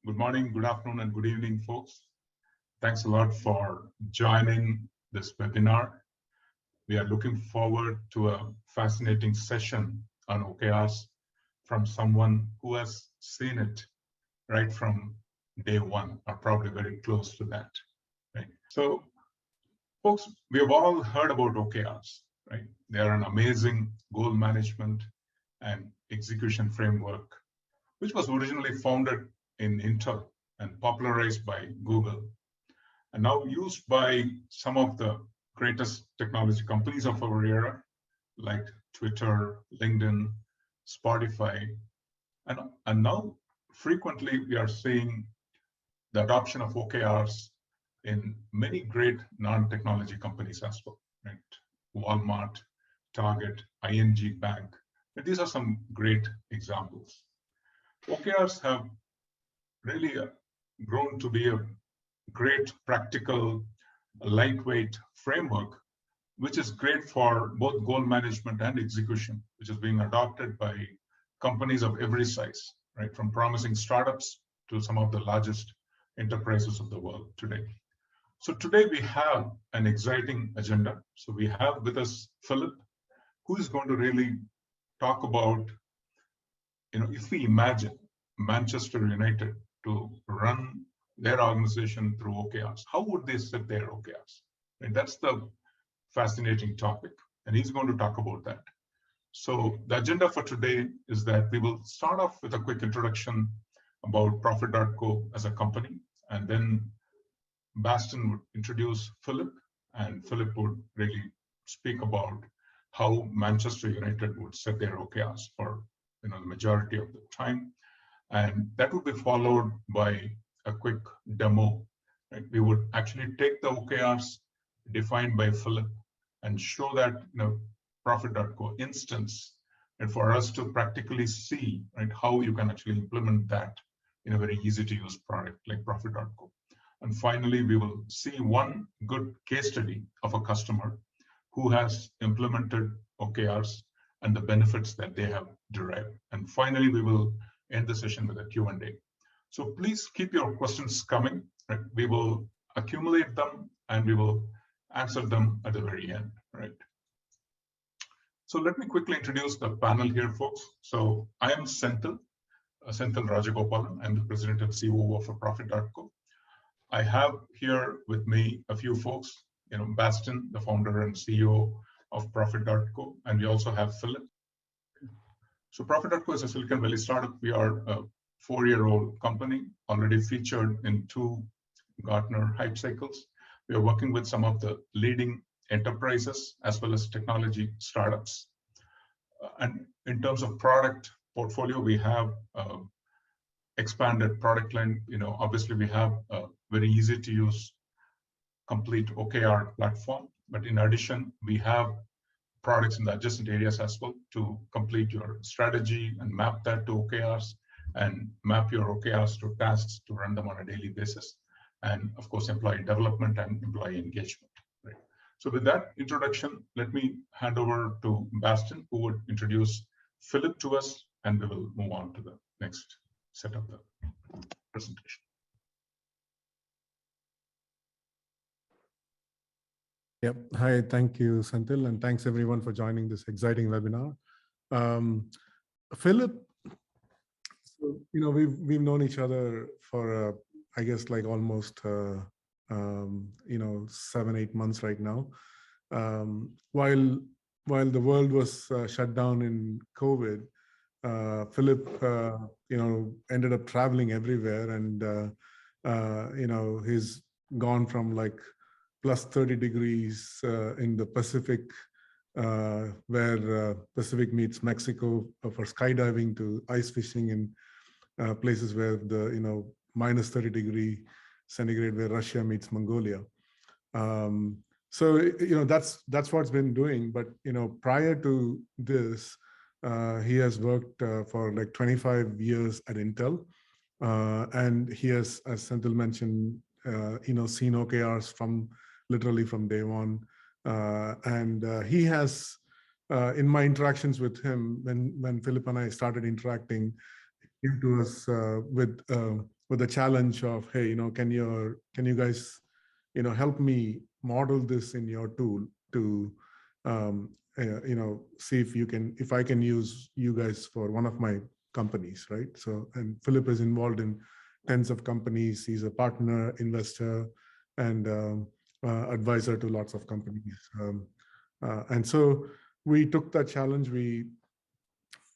Good morning, good afternoon, and good evening, folks. Thanks a lot for joining this webinar. We are looking forward to a fascinating session on OKRs from someone who has seen it right from day one, or probably very close to that. Right? So, folks, we have all heard about OKRs, right? They are an amazing goal management and execution framework, which was originally founded in Intel and popularized by Google, and now used by some of the greatest technology companies of our era, like Twitter, LinkedIn, Spotify, and now frequently we are seeing the adoption of OKRs in many great non-technology companies as well, right? Walmart, Target, ING Bank. And these are some great examples. OKRs have really grown to be a great, practical, lightweight framework, which is great for both goal management and execution, which is being adopted by companies of every size, right? From promising startups to some of the largest enterprises of the world today. So today we have an exciting agenda. So we have with us Philip, who is going to really talk about, if we imagine Manchester United to run their organization through OKRs, how would they set their OKRs? And that's the fascinating topic, and he's going to talk about that. So the agenda for today is that we will start off with a quick introduction about Profit.co as a company, and then Baston would introduce Philip, and Philip would really speak about how Manchester United would set their OKRs for the majority of the time. And that would be followed by a quick demo. Right? We would actually take the OKRs defined by Philip and show that Profit.co instance, and for us to practically see, right, how you can actually implement that in a very easy to use product like Profit.co. And finally, we will see one good case study of a customer who has implemented OKRs and the benefits that they have derived. And finally, we will end the session with a Q&A. So please keep your questions coming. Right? We will accumulate them and we will answer them at the very end. Right? So let me quickly introduce the panel here, folks. So I am 𝗠𝗵𝗃𝗀𝗃𝗀 Rajagopal. I'm the president and CEO of Profit.co. I have here with me a few folks, Baston, the founder and CEO of Profit.co, and we also have Philip. So Profit.co is a Silicon Valley startup. We are a 4-year-old company, already featured in 2 Gartner hype cycles. We are working with some of the leading enterprises as well as technology startups. And in terms of product portfolio, we have expanded product line. Obviously we have a very easy to use complete OKR platform, but in addition, we have products in the adjacent areas as well to complete your strategy and map that to OKRs and map your OKRs to tasks to run them on a daily basis. And of course, employee development and employee engagement. Right? So with that introduction, let me hand over to Baston, who would introduce Philip to us, and we will move on to the next set of the presentation. Yep. Hi, thank you, Senthil, and thanks everyone for joining this exciting webinar. Philip, so, we've known each other for, I guess, like almost, 7-8 months right now. While the world was shut down in COVID, Philip, ended up traveling everywhere, and he's gone from like plus 30 degrees in the Pacific, where Pacific meets Mexico for skydiving, to ice fishing in places where the minus 30 degree centigrade, where Russia meets Mongolia. So that's what's been doing. But prior to this, he has worked for like 25 years at Intel, and he has, as Senthil mentioned, seen OKRs literally from day one. And he has, in my interactions with him, when Philip and I started interacting, he came to us with with the challenge of, hey, can you guys, help me model this in your tool to, see if I can use you guys for one of my companies, right? So, and Philip is involved in tens of companies. He's a partner, investor, and advisor to lots of companies. And so we took that challenge. We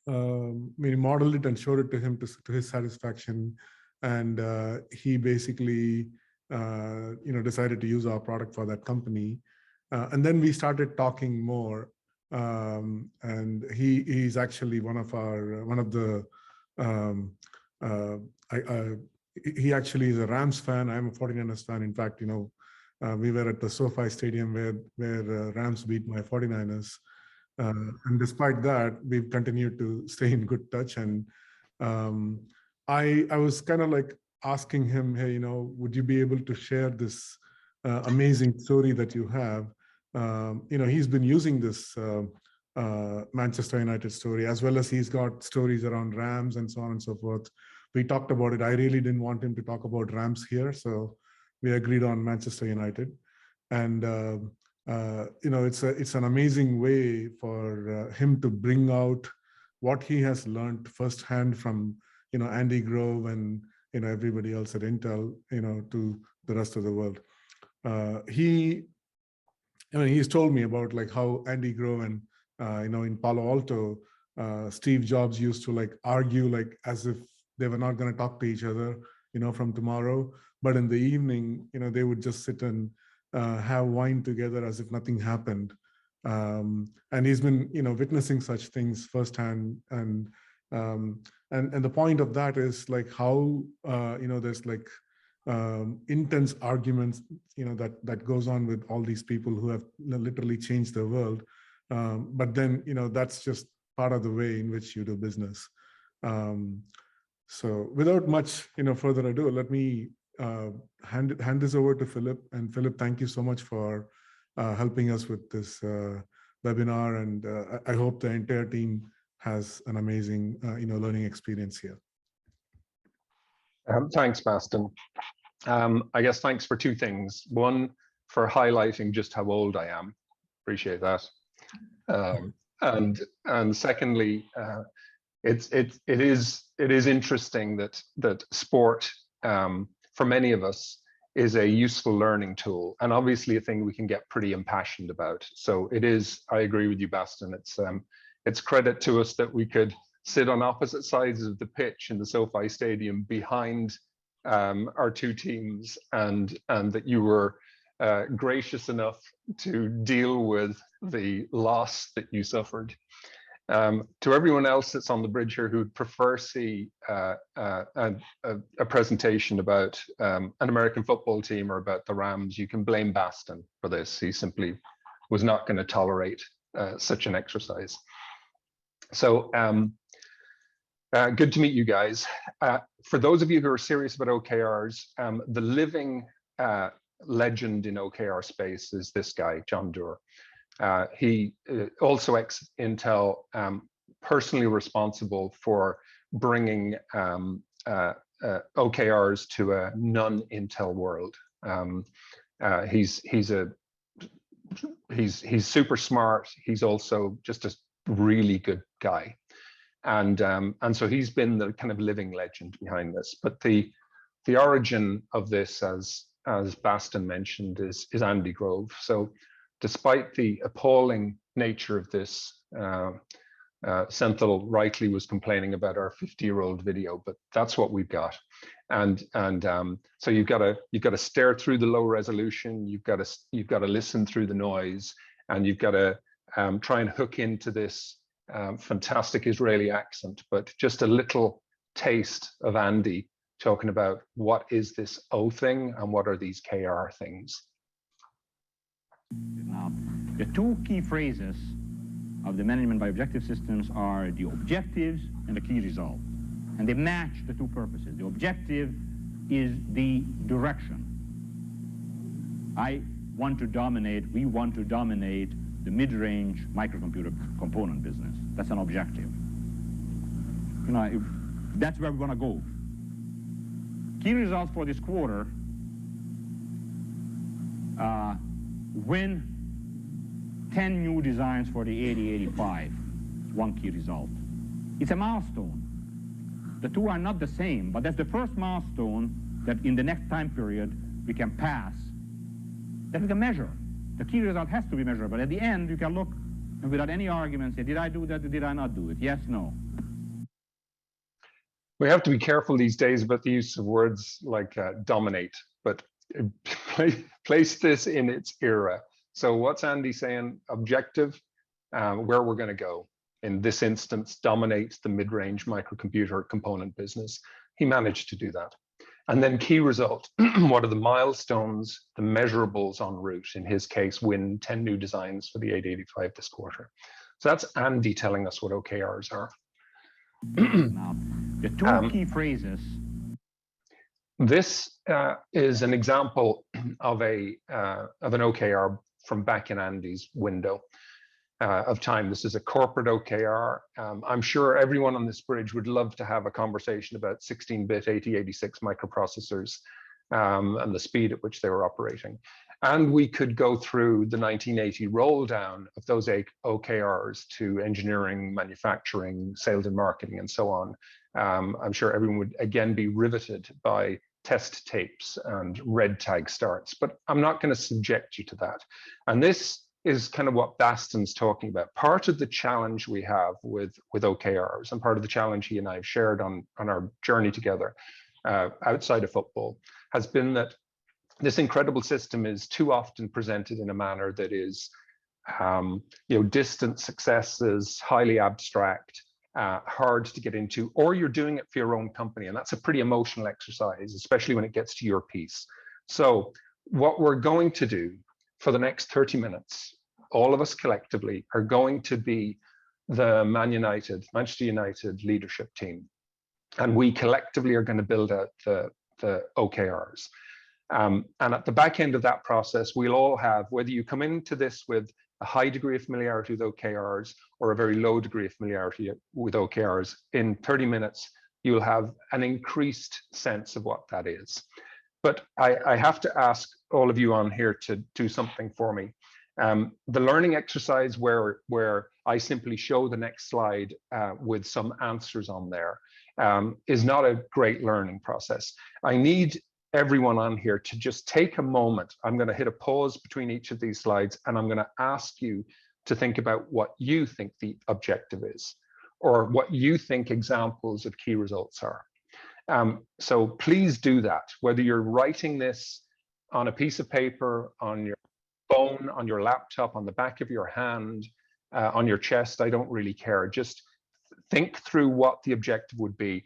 modeled it and showed it to him to his satisfaction, and he basically decided to use our product for that company. And then we started talking more, and he's actually he actually is a Rams fan. I'm a 49ers fan. In fact, we were at the SoFi Stadium where Rams beat my 49ers. And despite that, we've continued to stay in good touch. And I was kind of like asking him, hey, would you be able to share this amazing story that you have? He's been using this Manchester United story, as well as he's got stories around Rams and so on and so forth. We talked about it. I really didn't want him to talk about Rams here, so we agreed on Manchester United. And it's an amazing way for him to bring out what he has learned firsthand from Andy Grove and everybody else at Intel, to the rest of the world. He's told me about like how Andy Grove and in Palo Alto, Steve Jobs used to like argue like as if they were not going to talk to each other, from tomorrow. But in the evening, they would just sit and have wine together as if nothing happened. And he's been, witnessing such things firsthand. And the point of that is like how, there's like intense arguments, that goes on with all these people who have literally changed the world. But then, that's just part of the way in which you do business. So without much, further ado, let me hand this over to Philip. And Philip, thank you so much for helping us with this webinar. And I hope the entire team has an amazing, learning experience here. Thanks, Baston. I guess thanks for two things. One, for highlighting just how old I am. Appreciate that. And secondly, it is interesting that sport, for many of us, is a useful learning tool, and obviously a thing we can get pretty impassioned about. So it is, I agree with you, Baston. It's credit to us that we could sit on opposite sides of the pitch in the SoFi Stadium behind our two teams, and that you were gracious enough to deal with the loss that you suffered. To everyone else that's on the bridge here who'd prefer see a presentation about an American football team or about the Rams, you can blame Baston for this. He simply was not going to tolerate such an exercise. So good to meet you guys. For those of you who are serious about OKRs, the living legend in OKR space is this guy, John Doerr. He also ex-Intel, personally responsible for bringing OKRs to a non-Intel world. He's super smart. He's also just a really good guy, and so he's been the kind of living legend behind this. But the origin of this, as Baston mentioned, is Andy Grove. So despite the appalling nature of this, Senthil rightly was complaining about our 50-year-old video, but that's what we've got. And so you've got to stare through the low resolution. You've got to listen through the noise, and you've got to try and hook into this fantastic Israeli accent. But just a little taste of Andy talking about what is this O thing and what are these KR things. Now, the two key phrases of the management by objective systems are the objectives and the key result. And they match the two purposes. The objective is the direction. I want to dominate, we want to dominate the mid-range microcomputer component business. That's an objective. That's where we want to go. Key results for this quarter: win 10 new designs for the 8085. One key result. It's a milestone. The two are not the same, but that's the first milestone that in the next time period we can pass, that we can measure. The key result has to be measured, but at the end you can look and without any argument say, did I do that or did I not do it? Yes, no. We have to be careful these days about the use of words like dominate, but place this in its era. So what's Andy saying? Objective, where we're going to go. In this instance, dominate the mid-range microcomputer component business. He managed to do that. And then key result, what are the milestones, the measurables en route? In his case, win 10 new designs for the 8085 this quarter. So that's Andy telling us what OKRs are. Now, the two key phrases. This is an example of an OKR from back in Andy's window of time. This is a corporate OKR. I'm sure everyone on this bridge would love to have a conversation about 16-bit 8086 microprocessors and the speed at which they were operating. And we could go through the 1980 roll down of those OKRs to engineering, manufacturing, sales and marketing, and so on. I'm sure everyone would again be riveted by test tapes and red tag starts, but I'm not going to subject you to that. And this is kind of what Baston's talking about. Part of the challenge we have with OKRs, and part of the challenge he and I have shared on our journey together outside of football, has been that this incredible system is too often presented in a manner that is, distant successes, highly abstract, hard to get into, or you're doing it for your own company. And that's a pretty emotional exercise, especially when it gets to your piece. So what we're going to do for the next 30 minutes, all of us collectively are going to be the Manchester United leadership team. And we collectively are going to build out the OKRs. And at the back end of that process, we'll all have, whether you come into this with a high degree of familiarity with OKRs or a very low degree of familiarity with OKRs, in 30 minutes, you'll have an increased sense of what that is. But I have to ask all of you on here to do something for me. The learning exercise where I simply show the next slide with some answers on there is not a great learning process. I need everyone on here to just take a moment. I'm going to hit a pause between each of these slides, and I'm going to ask you to think about what you think the objective is, or what you think examples of key results are. So please do that, whether you're writing this on a piece of paper, on your phone, on your laptop, on the back of your hand, on your chest, I don't really care. Just think through what the objective would be.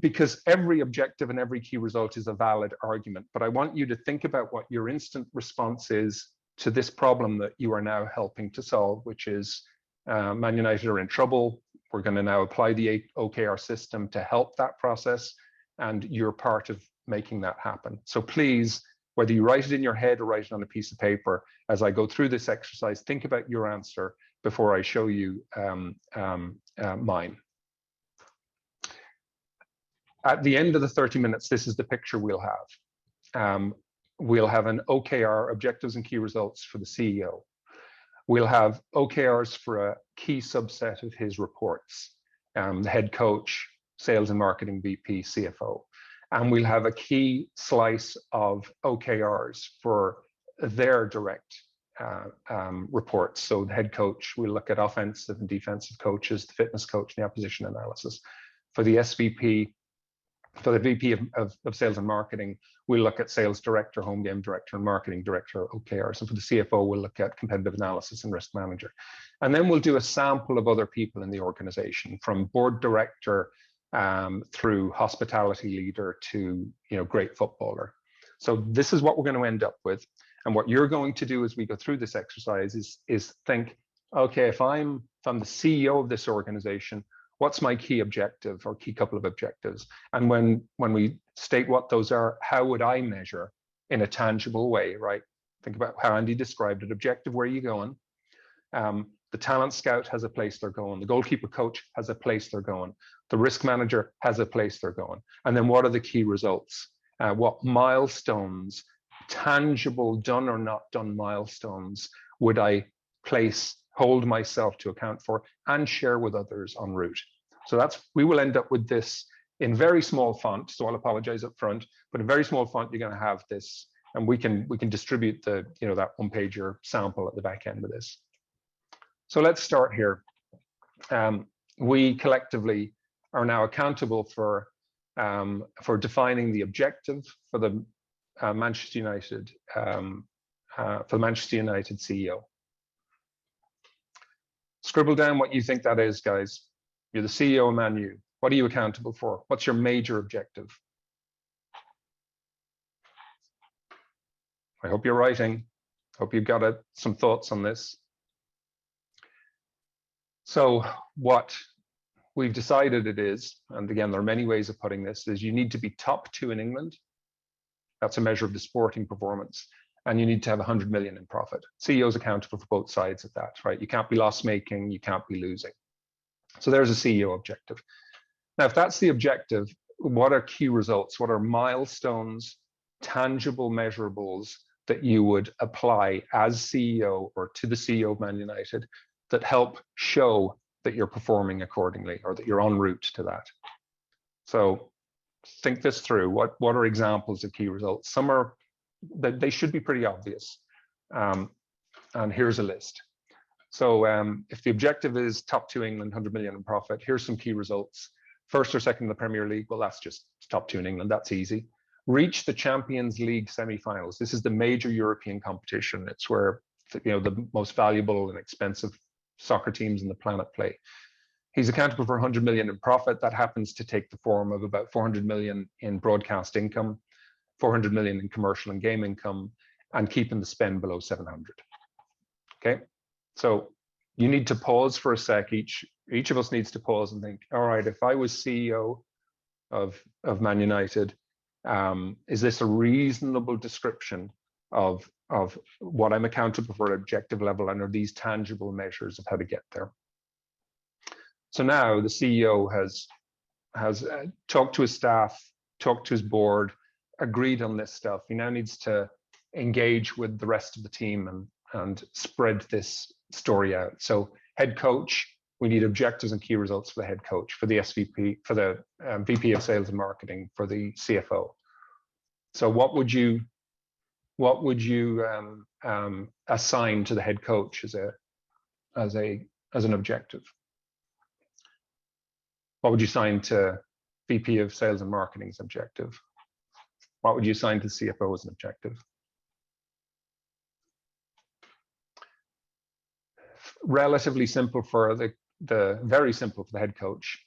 Because every objective and every key result is a valid argument, but I want you to think about what your instant response is to this problem that you are now helping to solve, which is Man United are in trouble. We're going to now apply the OKR system to help that process, and you're part of making that happen. So please, whether you write it in your head or write it on a piece of paper, as I go through this exercise, think about your answer before I show you mine. At the end of the 30 minutes, this is the picture we'll have. We'll have an OKR, objectives and key results, for the CEO. We'll have OKRs for a key subset of his reports, the head coach, sales and marketing VP, CFO. And we'll have a key slice of OKRs for their direct reports. So the head coach, we'll look at offensive and defensive coaches, the fitness coach, and the opposition analysis. For the SVP, for the VP of sales and marketing, we'll look at sales director, home game director, and marketing director OKRs. And for the CFO, we'll look at competitive analysis and risk manager. And then we'll do a sample of other people in the organization, from board director through hospitality leader to great footballer. So this is what we're going to end up with. And what you're going to do as we go through this exercise is think, okay, if I'm the CEO of this organization, what's my key objective or key couple of objectives? And when we state what those are, how would I measure in a tangible way, right? Think about how Andy described it. Objective, where are you going? The talent scout has a place they're going. The goalkeeper coach has a place they're going. The risk manager has a place they're going. And then what are the key results? What milestones, tangible, done or not done milestones would I hold myself to account for and share with others en route? So we will end up with this in very small font. So I'll apologize up front, but in very small font, you're going to have this, and we can distribute that 1-pager sample at the back end of this. So let's start here. We collectively are now accountable for defining the objective for the Manchester United CEO. Scribble down what you think that is, guys. You're the CEO of Man U. What are you accountable for? What's your major objective? I hope you're writing. Hope you've got some thoughts on this. So what we've decided it is, and again, there are many ways of putting this, is you need to be top 2 in England. That's a measure of the sporting performance. And you need to have 100 million in profit. CEO's accountable for both sides of that, right? You can't be loss making, you can't be losing. So there's a CEO objective. Now, if that's the objective, what are key results? What are milestones, tangible measurables that you would apply as CEO or to the CEO of Man United that help show that you're performing accordingly or that you're en route to that? So think this through. What are examples of key results? Some are, they should be pretty obvious. And here's a list. So if the objective is top 2 England, 100 million in profit, here's some key results. First or second in the Premier League, well, that's just top 2 in England, that's easy. Reach the Champions League semi-finals. This is the major European competition. It's where the most valuable and expensive soccer teams in the planet play. He's accountable for 100 million in profit. That happens to take the form of about 400 million in broadcast income, 400 million in commercial and game income, and keeping the spend below 700. Okay, so you need to pause for a sec. Each of us needs to pause and think, all right, if I was CEO of Man United, is this a reasonable description of what I'm accountable for at objective level, and are these tangible measures of how to get there? So now the CEO has talked to his staff, talked to his board, agreed on this stuff. He now needs to engage with the rest of the team and spread this story out. So head coach, we need objectives and key results for the head coach, for the SVP, for the VP of sales and marketing, for the CFO. So what would you assign to the head coach as an objective? What would you assign to VP of sales and marketing's objective? What would you assign to CFO as an objective? Relatively simple for very simple for the head coach.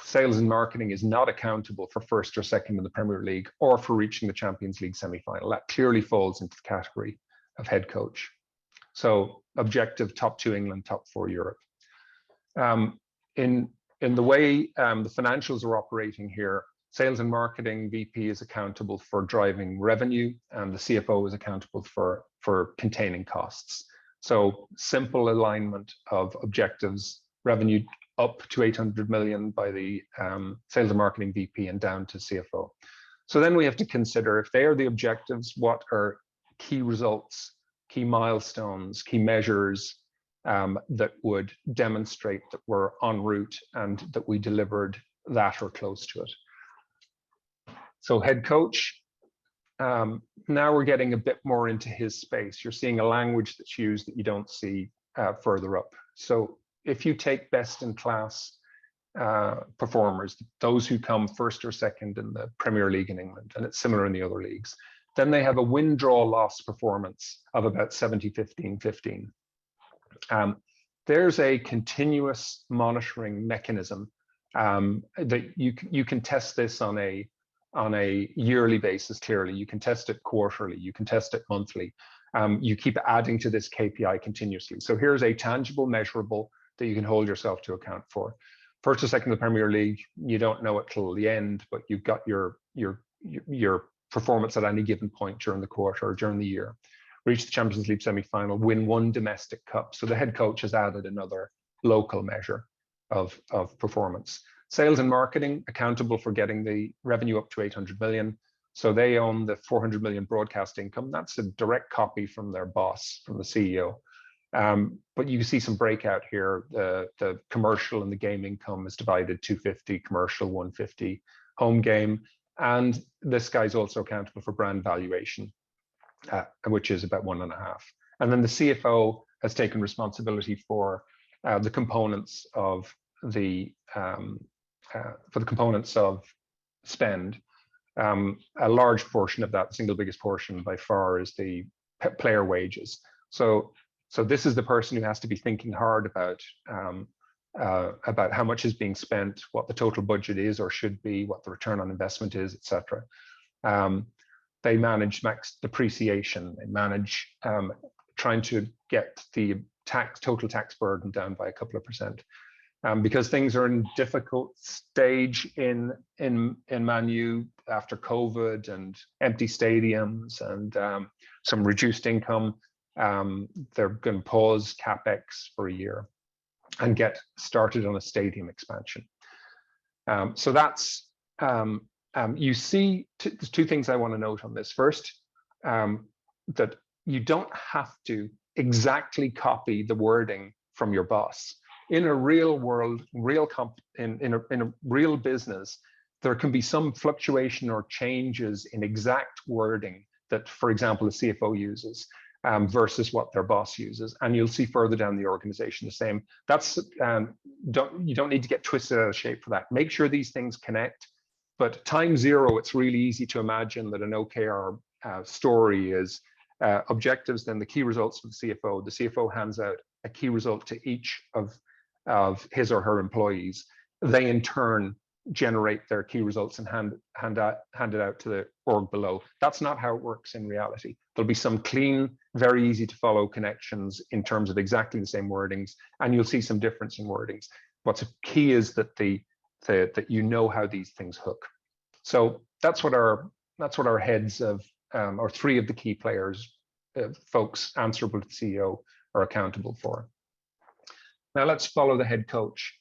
Sales and marketing is not accountable for first or second in the Premier League or for reaching the Champions League semi-final. That clearly falls into the category of head coach. So objective, top 2 England, top 4 Europe. In the way the financials are operating here, sales and marketing VP is accountable for driving revenue, and the CFO is accountable for containing costs. So simple alignment of objectives, revenue up to 800 million by the sales and marketing VP and down to CFO. So then we have to consider, if they are the objectives, what are key results, key milestones, key measures that would demonstrate that we're en route and that we delivered that or close to it. So head coach, now we're getting a bit more into his space. You're seeing a language that's used that you don't see further up. So if you take best in class performers, those who come first or second in the Premier League in England, and it's similar in the other leagues, then they have a win-draw-loss performance of about 70-15-15. There's a continuous monitoring mechanism that you can test this on a yearly basis. Clearly, you can test it quarterly, you can test it monthly. You keep adding to this KPI continuously. So here's a tangible measurable that you can hold yourself to account for. First or second in the Premier League, you don't know it till the end, but you've got your performance at any given point during the quarter or during the year. Reach the Champions League semi-final, win 1 domestic cup. So the head coach has added another local measure. performance. Sales and marketing accountable for getting the revenue up to 800 million. So they own the 400 million broadcast income. That's a direct copy from their boss, from the CEO. But you see some breakout here. The commercial and the game income is divided 250 commercial, 150 home game. And this guy's also accountable for brand valuation, which is about 1.5. And then the CFO has taken responsibility for the components of spend. A large portion of that, single biggest portion by far, is the player wages. So this is the person who has to be thinking hard about how much is being spent, what the total budget is or should be, what the return on investment is, etc. They manage max depreciation. They manage trying to get the total tax burden down by a couple of percent. Because things are in a difficult stage in Man U after COVID and empty stadiums and some reduced income, they're going to pause CapEx for a year and get started on a stadium expansion. So that's, you see, there's two things I want to note on this. First, that you don't have to exactly copy the wording from your boss. In a real world, in a real business, there can be some fluctuation or changes in exact wording that, for example, the CFO uses versus what their boss uses, and you'll see further down the organization the same. That's you don't need to get twisted out of shape for that. Make sure these things connect. But time zero, it's really easy to imagine that an OKR story is objectives, then the key results for the CFO. The CFO hands out a key result to each of his or her employees. They in turn generate their key results and hand it out to the org below. That's not how it works in reality. There'll be some clean, very easy to follow connections in terms of exactly the same wordings, and you'll see some difference in wordings. What's key is that that you know how these things hook. So that's what our heads of or three of the key players, folks answerable to the CEO, are accountable for. Now let's follow the head coach.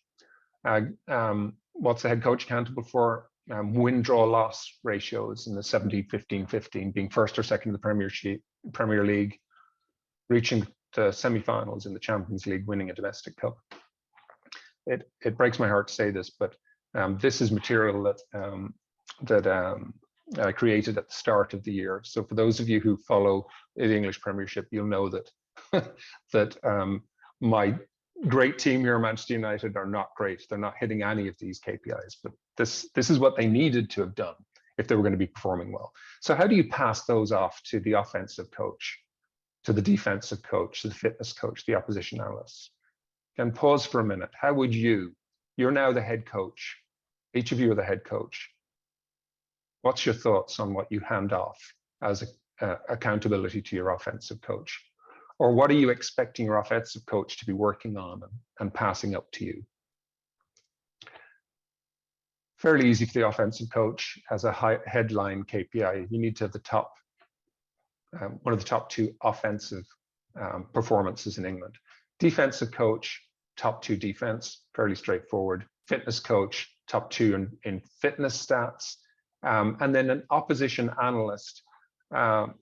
What's the head coach accountable for? Win-draw-loss ratios in the 70-15-15, being first or second in the Premier League, reaching the semi-finals in the Champions League, winning a domestic cup. It breaks my heart to say this, but this is material that I created at the start of the year. So for those of you who follow the English Premiership, you'll know that my great team here at Manchester United are not great. They're not hitting any of these KPIs, but this is what they needed to have done if they were going to be performing well. So how do you pass those off to the offensive coach, to the defensive coach, to the fitness coach, the opposition analysts? And pause for a minute. How would you're now the head coach. Each of you are the head coach. What's your thoughts on what you hand off as accountability to your offensive coach? Or what are you expecting your offensive coach to be working on and passing up to you? Fairly easy for the offensive coach as a high headline KPI. You need to have the top, one of the top two offensive performances in England. Defensive coach, top two defense, fairly straightforward. Fitness coach, top two in fitness stats. And then an opposition analyst.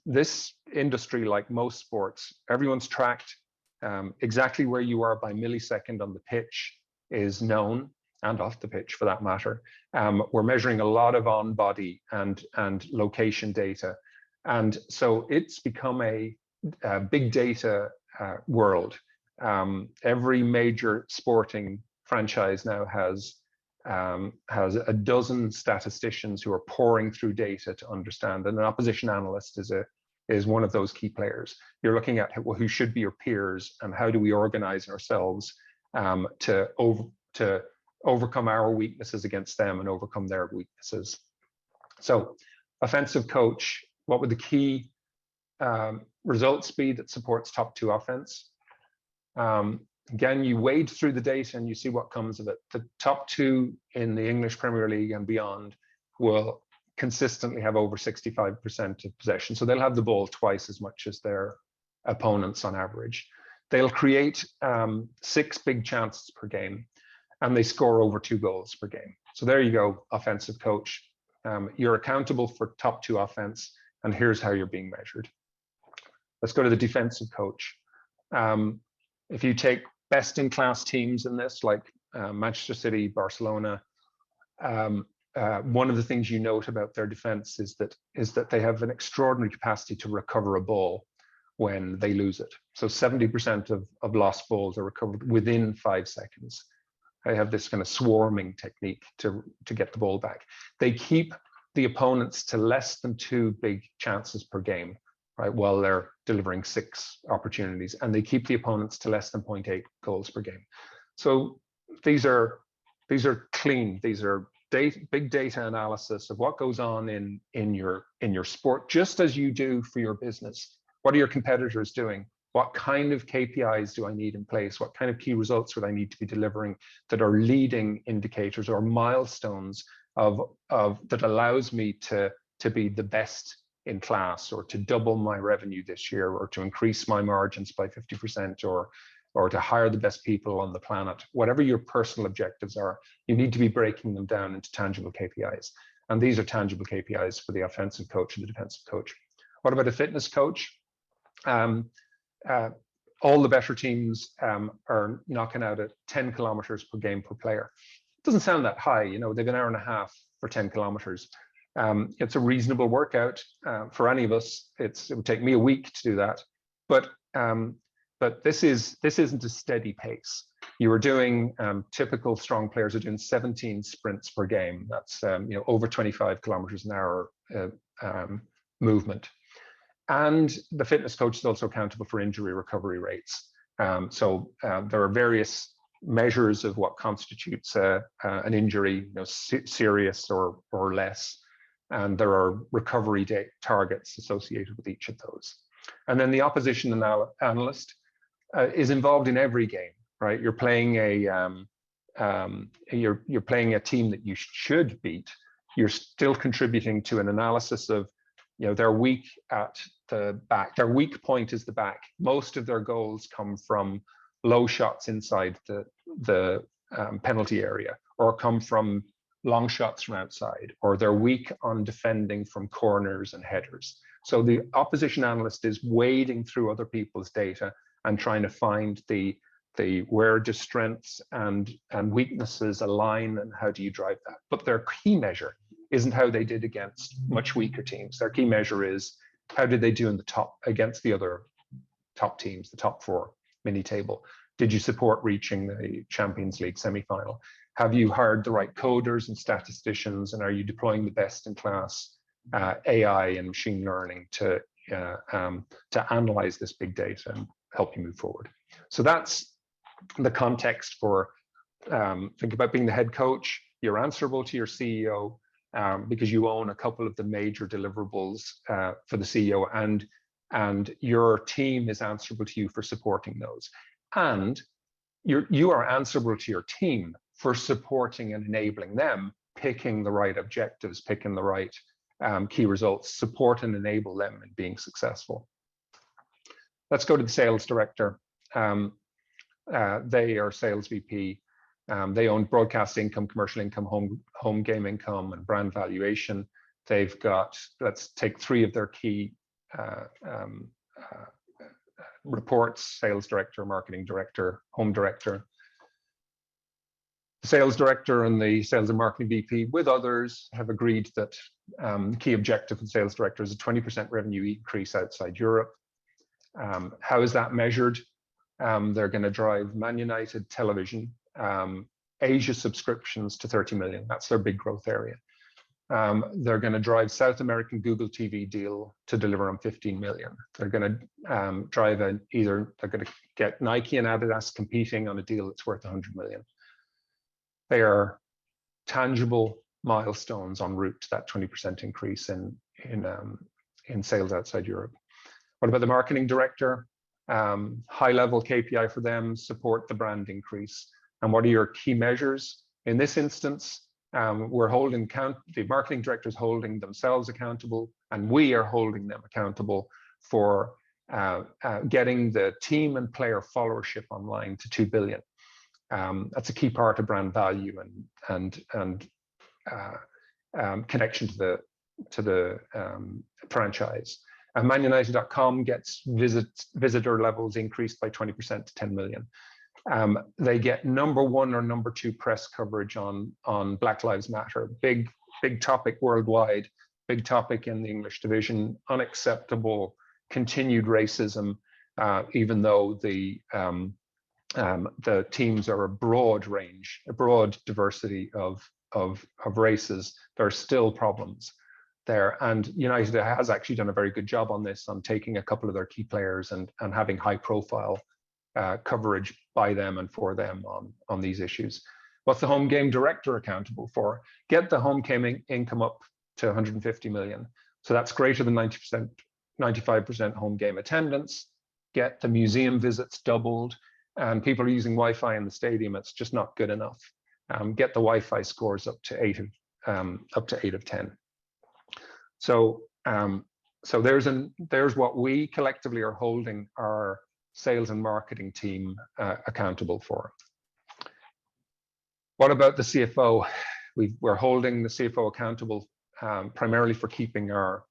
This industry, like most sports, everyone's tracked. Exactly where you are by millisecond on the pitch is known, and off the pitch for that matter. We're measuring a lot of on-body and location data. And so it's become a big data world. Every major sporting franchise now has a dozen statisticians who are pouring through data to understand, and an opposition analyst is one of those key players. You're looking at who should be your peers and how do we organize ourselves to overcome our weaknesses against them and overcome their weaknesses. So offensive coach, what would the key results be that supports top two offense? Again, you wade through the data and you see what comes of it. The top two in the English Premier League and beyond will consistently have over 65% of possession. So they'll have the ball twice as much as their opponents on average. They'll create 6 big chances per game. and they score over 2 goals per game. So there you go, offensive coach. You're accountable for top 2 offense, and here's how you're being measured. Let's go to the defensive coach. If you take best-in-class teams in this, like Manchester City, Barcelona, one of the things you note about their defense is that they have an extraordinary capacity to recover a ball when they lose it. So 70% of lost balls are recovered within 5 seconds. They have this kind of swarming technique to get the ball back. They keep the opponents to less than 2 big chances per game, right, while they're delivering 6 opportunities, and they keep the opponents to less than 0.8 goals per game. So these are clean. These are big data analysis of what goes on in your sport, just as you do for your business. What are your competitors doing? What kind of KPIs do I need in place? What kind of key results would I need to be delivering that are leading indicators or milestones that allows me to be the best in class, or to double my revenue this year, or to increase my margins by 50%, or to hire the best people on the planet? Whatever your personal objectives are, you need to be breaking them down into tangible KPIs. And these are tangible KPIs for the offensive coach and the defensive coach. What about a fitness coach? All the better teams are knocking out at 10 kilometers per game per player. It doesn't sound that high, you know, they've an hour and a half for 10 kilometers. It's a reasonable workout for any of us. It would take me a week to do that, but this isn't a steady pace. You are doing typical strong players are doing 17 sprints per game. That's you know, over 25 kilometers an hour movement. And the fitness coach is also accountable for injury recovery rates. So there are various measures of what constitutes an injury, you know, serious or less, and there are recovery targets associated with each of those. And then the opposition analyst is involved in every game, right? You're playing you're playing a team that you should beat. You're still contributing to an analysis of, you know, they're weak at the back. Their weak point is the back. Most of their goals come from low shots inside the penalty area, or come from long shots from outside, or they're weak on defending from corners and headers. So the opposition analyst is wading through other people's data and trying to find where do strengths and weaknesses align, and how do you drive that. But their key measure isn't how they did against much weaker teams. Their key measure is how did they do in the top against the other top teams, the top 4 mini table. Did you support reaching the Champions League semi-final? Have you hired the right coders and statisticians, and are you deploying the best in class AI and machine learning to analyze this big data and help you move forward? So that's the context for think about being the head coach. You're answerable to your CEO because you own a couple of the major deliverables for the CEO, and your team is answerable to you for supporting those. And you are answerable to your team for supporting and enabling them, picking the right objectives, picking the right key results, support and enable them in being successful. Let's go to the sales director. They are sales VP. They own broadcast income, commercial income, home game income, and brand valuation. They've got, let's take 3 of their key reports: sales director, marketing director, home director. The sales director and the sales and marketing VP, with others, have agreed that the key objective of the sales director is a 20% revenue increase outside Europe. How is that measured? They're going to drive Man United television, Asia subscriptions to 30 million. That's their big growth area. They're going to drive South American Google TV deal to deliver on 15 million. They're going to drive they're going to get Nike and Adidas competing on a deal that's worth 100 million. They are tangible milestones en route to that 20% increase in sales outside Europe. What about the marketing director? High level KPI for them: support the brand increase. And what are your key measures? In this instance, we're holding the marketing director is holding themselves accountable, and we are holding them accountable for getting the team and player followership online to 2 billion. That's a key part of brand value and connection to the franchise. And manunited.com gets visitor levels increased by 20% to 10 million. They get #1 or #2 press coverage on Black Lives Matter, big topic worldwide, big topic in the English division, unacceptable continued racism, even though the teams are a broad range, a broad diversity of races. There are still problems there, and United has actually done a very good job on this, on taking a couple of their key players and having high profile coverage by them and for them on these issues. What's the home game director accountable for? Get the home game income up to 150 million. So that's greater than 90%, 95% home game attendance. Get the museum visits doubled, and people are using Wi-Fi in the stadium. It's just not good enough. Get the Wi-Fi scores up to 8 of 10. So there's what we collectively are holding our sales and marketing team accountable for. What about the CFO? We're holding the CFO accountable primarily for keeping our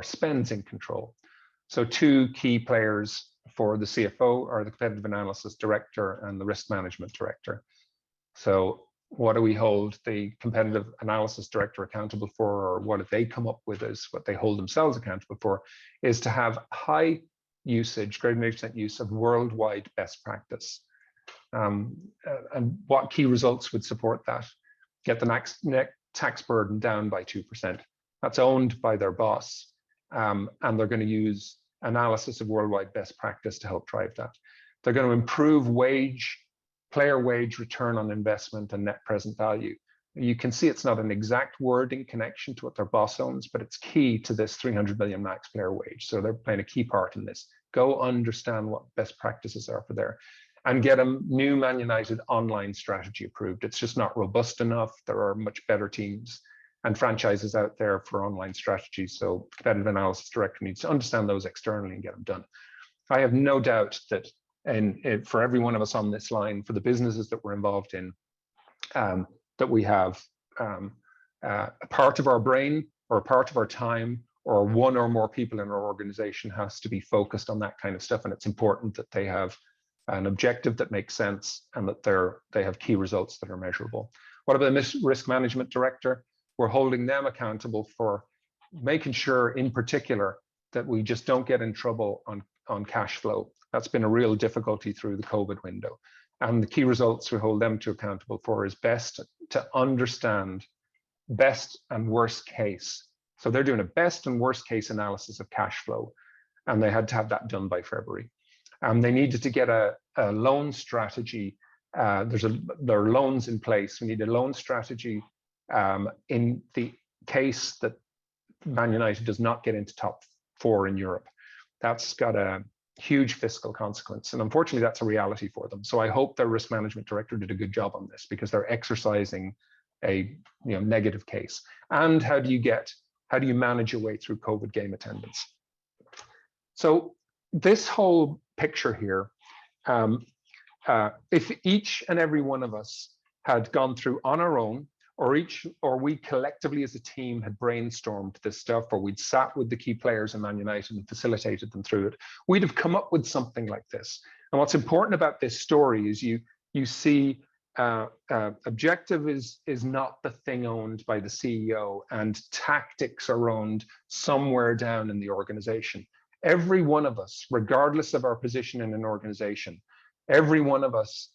spends in control. So 2 key players for the CFO are the competitive analysis director and the risk management director. So what do we hold the competitive analysis director accountable for, or what do they come up with as what they hold themselves accountable for, is to have high usage, greater than 80% use of worldwide best practice. And what key results would support that? Get the net tax burden down by 2%. That's owned by their boss. And they're going to use analysis of worldwide best practice to help drive that. They're going to improve player wage return on investment and net present value. You can see it's not an exact wording connection to what their boss owns, but it's key to this 300 million max player wage. So they're playing a key part in this. Go understand what best practices are for there, and get a new Man United online strategy approved. It's just not robust enough. There are much better teams and franchises out there for online strategies. So competitive analysis director needs to understand those externally and get them done. I have no doubt that, and for every one of us on this line, for the businesses that we're involved in, that we have a part of our brain or a part of our time or one or more people in our organization has to be focused on that kind of stuff. And it's important that they have an objective that makes sense and that they have key results that are measurable. What about the risk management director? We're holding them accountable for making sure, in particular, that we just don't get in trouble on cash flow. That's been a real difficulty through the COVID window. And the key results we hold them to accountable for is best to understand best and worst case. So they're doing a best and worst case analysis of cash flow, and they had to have that done by February. They needed to get a loan strategy. There are loans in place. We need a loan strategy in the case that Man United does not get into top 4 in Europe. That's got a huge fiscal consequence, and unfortunately that's a reality for them. So I hope their risk management director did a good job on this, because they're exercising a negative case. And how do you manage your way through COVID game attendance? So this whole picture here, if each and every one of us had gone through on our own, or we collectively as a team had brainstormed this stuff, or we'd sat with the key players in Man United and facilitated them through it, we'd have come up with something like this. And what's important about this story is you see objective is not the thing owned by the CEO, and tactics are owned somewhere down in the organization. Every one of us, regardless of our position in an organization, every one of us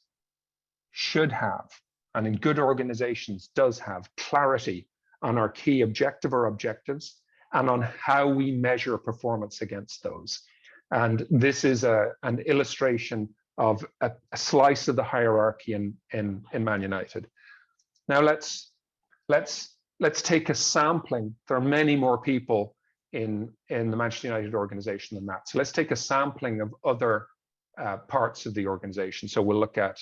should have, and in good organizations does have, clarity on our key objective or objectives and on how we measure performance against those. And this is an illustration of a slice of the hierarchy in Man United. Now let's take a sampling. There are many more people in the Manchester United organization than that. So let's take a sampling of other parts of the organization. So we'll look at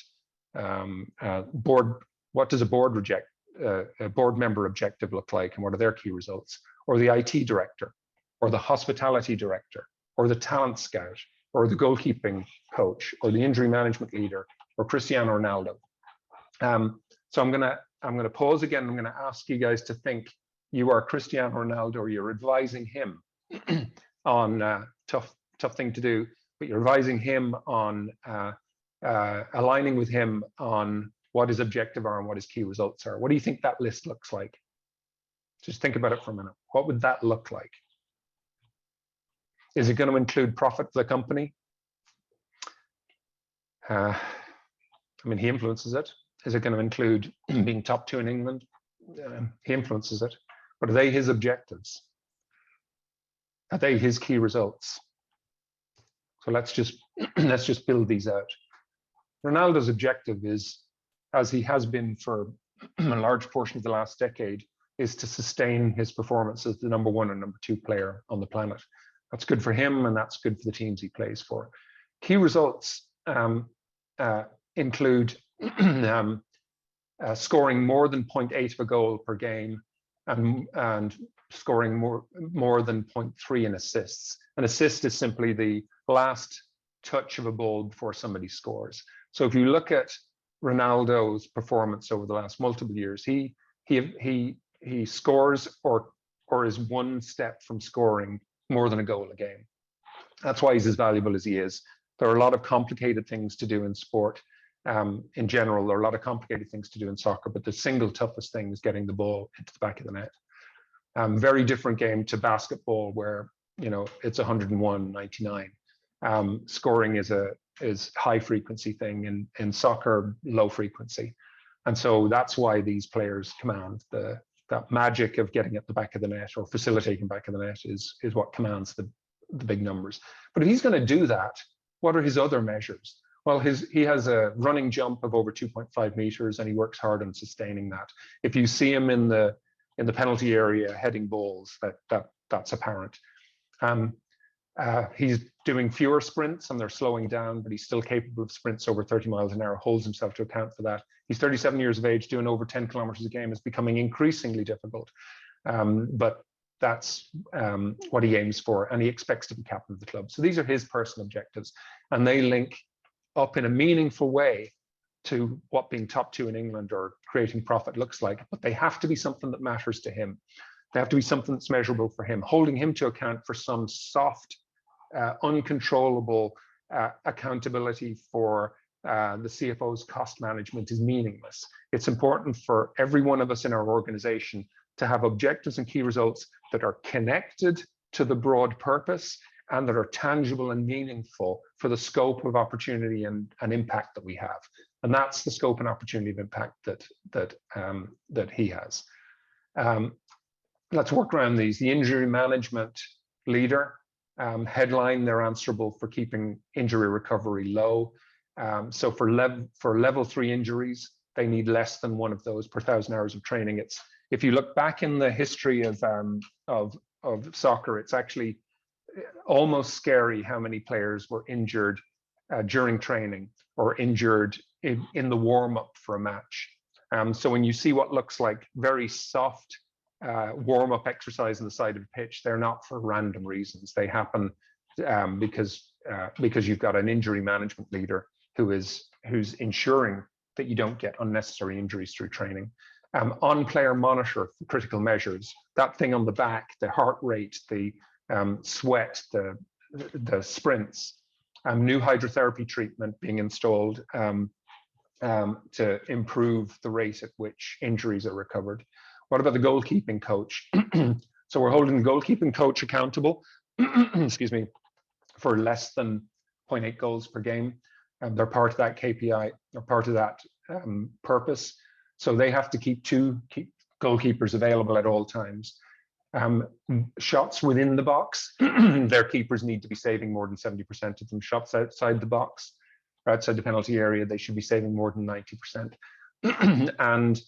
what does a board member objective look like, and what are their key results? Or the IT director, or the hospitality director, or the talent scout, or the goalkeeping coach, or the injury management leader, or Cristiano Ronaldo. So I'm gonna pause again. I'm gonna ask you guys to think you are Cristiano Ronaldo, or you're advising him on tough thing to do, but you're advising him on aligning with him on what his objective are and what his key results are. What do you think that list looks like? Just think about it for a minute. What would that look like? Is it going to include profit for the company? I mean, he influences it. Is it going to include being top 2 in England? He influences it. But are they his objectives? Are they his key results? So let's just build these out. Ronaldo's objective is, as he has been for a large portion of the last decade, is to sustain his performance as the #1 or #2 player on the planet. That's good for him, and that's good for the teams he plays for. Key results include scoring more than 0.8 of a goal per game, and scoring more than 0.3 in assists. An assist is simply the last touch of a ball before somebody scores. So if you look at Ronaldo's performance over the last multiple years, he scores or is one step from scoring more than a goal a game. That's why he's as valuable as he is. There are a lot of complicated things to do in sport. In general, there are a lot of complicated things to do in soccer, but the single toughest thing is getting the ball into the back of the net. Very different game to basketball, where it's 101, 99. Scoring is high frequency thing, in soccer, low frequency. And so that's why these players command that magic of getting at the back of the net, or facilitating back of the net is what commands the big numbers. But if he's going to do that, what are his other measures? Well, he has a running jump of over 2.5 meters, and he works hard on sustaining that. If you see him in the penalty area heading balls, that's apparent. He's doing fewer sprints, and they're slowing down, but he's still capable of sprints over 30 miles an hour, holds himself to account for that. He's 37 years of age, doing over 10 kilometers a game is becoming increasingly difficult. But that's what he aims for, and he expects to be captain of the club. So these are his personal objectives, and they link up in a meaningful way to what being top 2 in England or creating profit looks like. But they have to be something that matters to him. They have to be something that's measurable for him, holding him to account for some soft, uncontrollable accountability for the CFO's cost management is meaningless. It's important for every one of us in our organization to have objectives and key results that are connected to the broad purpose and that are tangible and meaningful for the scope of opportunity and impact that we have. And that's the scope and opportunity of impact that he has. Let's work around these. The injury management leader, headline, they're answerable for keeping injury recovery low. So for level 3 injuries, they need less than 1 of those per 1,000 hours of training. If you look back in the history of soccer, it's actually almost scary how many players were injured during training or injured in the warm-up for a match. So when you see what looks like very soft warm-up exercise on the side of the pitch, they're not for random reasons. They happen because you've got an injury management leader who's ensuring that you don't get unnecessary injuries through training. On-player monitor for critical measures, that thing on the back, the heart rate, the sweat, the sprints, new hydrotherapy treatment being installed to improve the rate at which injuries are recovered. What about the goalkeeping coach? So we're holding the goalkeeping coach accountable, excuse me, for less than 0.8 goals per game. They're part of that KPI, they're part of that purpose. So they have to keep 2 goalkeepers available at all times. Shots within the box, their keepers need to be saving more than 70% of them. Shots outside the box, or outside the penalty area, they should be saving more than 90%. And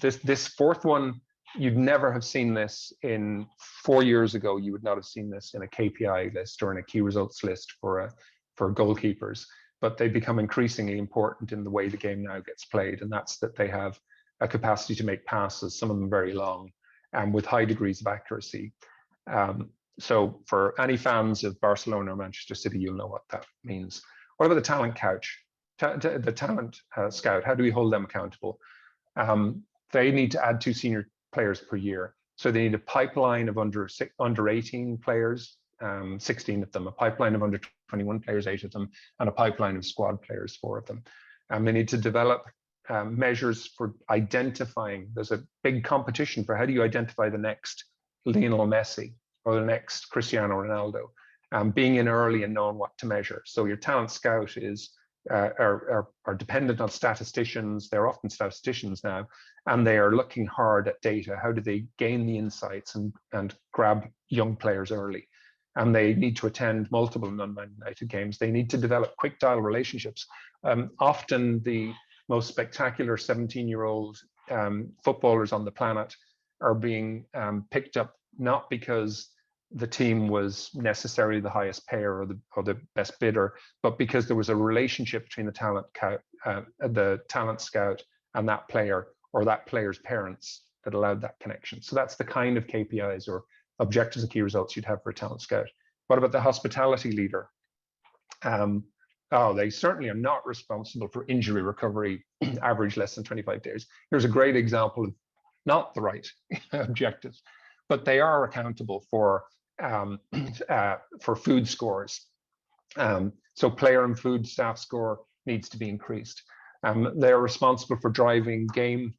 this fourth one, you'd never have seen this in 4 years ago. You would not have seen this in a KPI list or in a key results list for goalkeepers. But they become increasingly important in the way the game now gets played, and that's that they have a capacity to make passes, some of them very long, and with high degrees of accuracy. So for any fans of Barcelona or Manchester City, you'll know what that means. What about the talent couch? the talent scout, how do we hold them accountable? They need to add 2 senior players per year. So they need a pipeline of under 18 players, 16 of them, a pipeline of under 21 players, 8 of them, and a pipeline of squad players, 4 of them. And they need to develop measures for identifying. There's a big competition for how do you identify the next Lionel Messi or the next Cristiano Ronaldo, being in early and knowing what to measure. So your talent scout is are dependent on statisticians. They're often statisticians now, and they are looking hard at data. How do they gain the insights and grab young players early? And they need to attend multiple non-Man United games. They need to develop quick dial relationships. Often the most spectacular 17-year-old footballers on the planet are being picked up not because the team was necessarily the highest payer or the best bidder, but because there was a relationship between the talent scout and that player or that player's parents that allowed that connection. So that's the kind of KPIs or objectives and key results you'd have for a talent scout. What about the hospitality leader? They certainly are not responsible for injury recovery, average less than 25 days. Here's a great example of not the right objectives, but they are accountable for food scores. So player and food staff score needs to be increased. They're responsible for driving game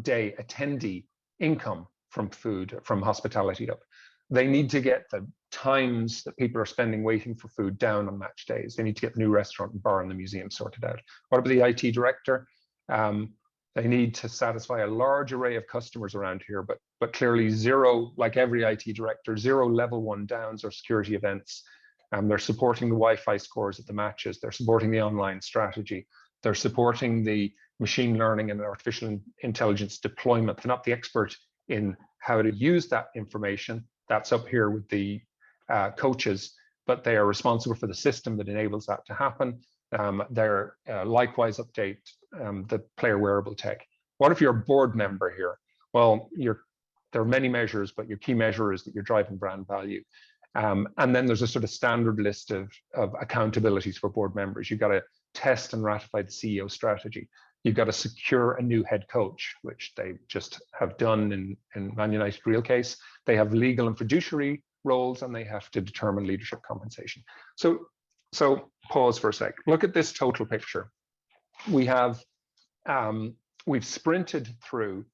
day attendee income from food, from hospitality up. They need to get the times that people are spending waiting for food down on match days. They need to get the new restaurant and bar and the museum sorted out. What about the IT director? They need to satisfy a large array of customers around here, but clearly zero, like every IT director, 0 level 1 downs or security events. They're supporting the Wi-Fi scores at the matches. They're supporting the online strategy. They're supporting the machine learning and artificial intelligence deployment. They're not the expert in how to use that information. That's up here with the coaches, but they are responsible for the system that enables that to happen. They're likewise update the player wearable tech. What if you're a board member here? Well, there are many measures, but your key measure is that you're driving brand value. And then there's a sort of standard list of accountabilities for board members. You've got to test and ratify the CEO strategy. You've got to secure a new head coach, which they just have done in Man United real case. They have legal and fiduciary roles, and they have to determine leadership compensation. So pause for a sec. Look at this total picture. We have we've sprinted through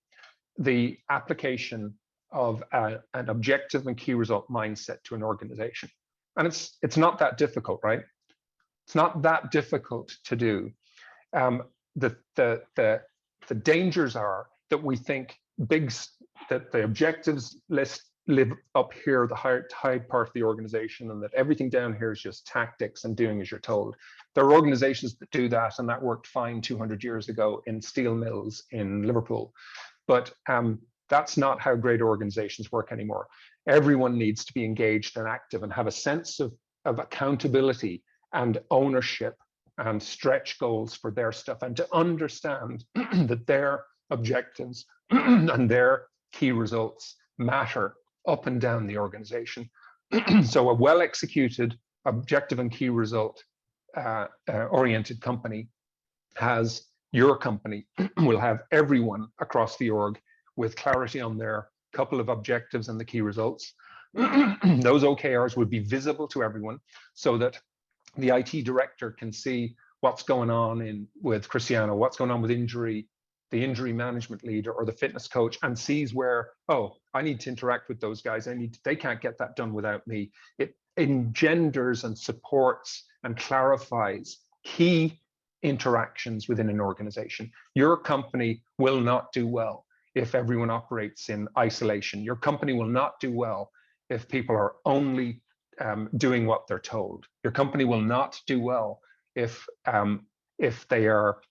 the application of an objective and key result mindset to an organization, and it's not that difficult, right? It's not that difficult to do. The dangers are that we think that the objectives list live up here, the high part of the organization, and that everything down here is just tactics and doing as you're told. There are organizations that do that, and that worked fine 200 years ago in steel mills in Liverpool. But that's not how great organizations work anymore. Everyone needs to be engaged and active and have a sense of accountability and ownership and stretch goals for their stuff, and to understand that their objectives and their key results matter up and down the organization. So a well-executed objective and key result oriented company your company will have everyone across the org with clarity on their couple of objectives and the key results. Those OKRs would be visible to everyone so that the IT director can see what's going on with Cristiano, what's going on with injury, the injury management leader or the fitness coach, and sees where, oh, I need to interact with those guys. They can't get that done without me. It engenders and supports and clarifies key interactions within an organization. Your company will not do well if everyone operates in isolation. Your company will not do well if people are only doing what they're told. Your company will not do well if they are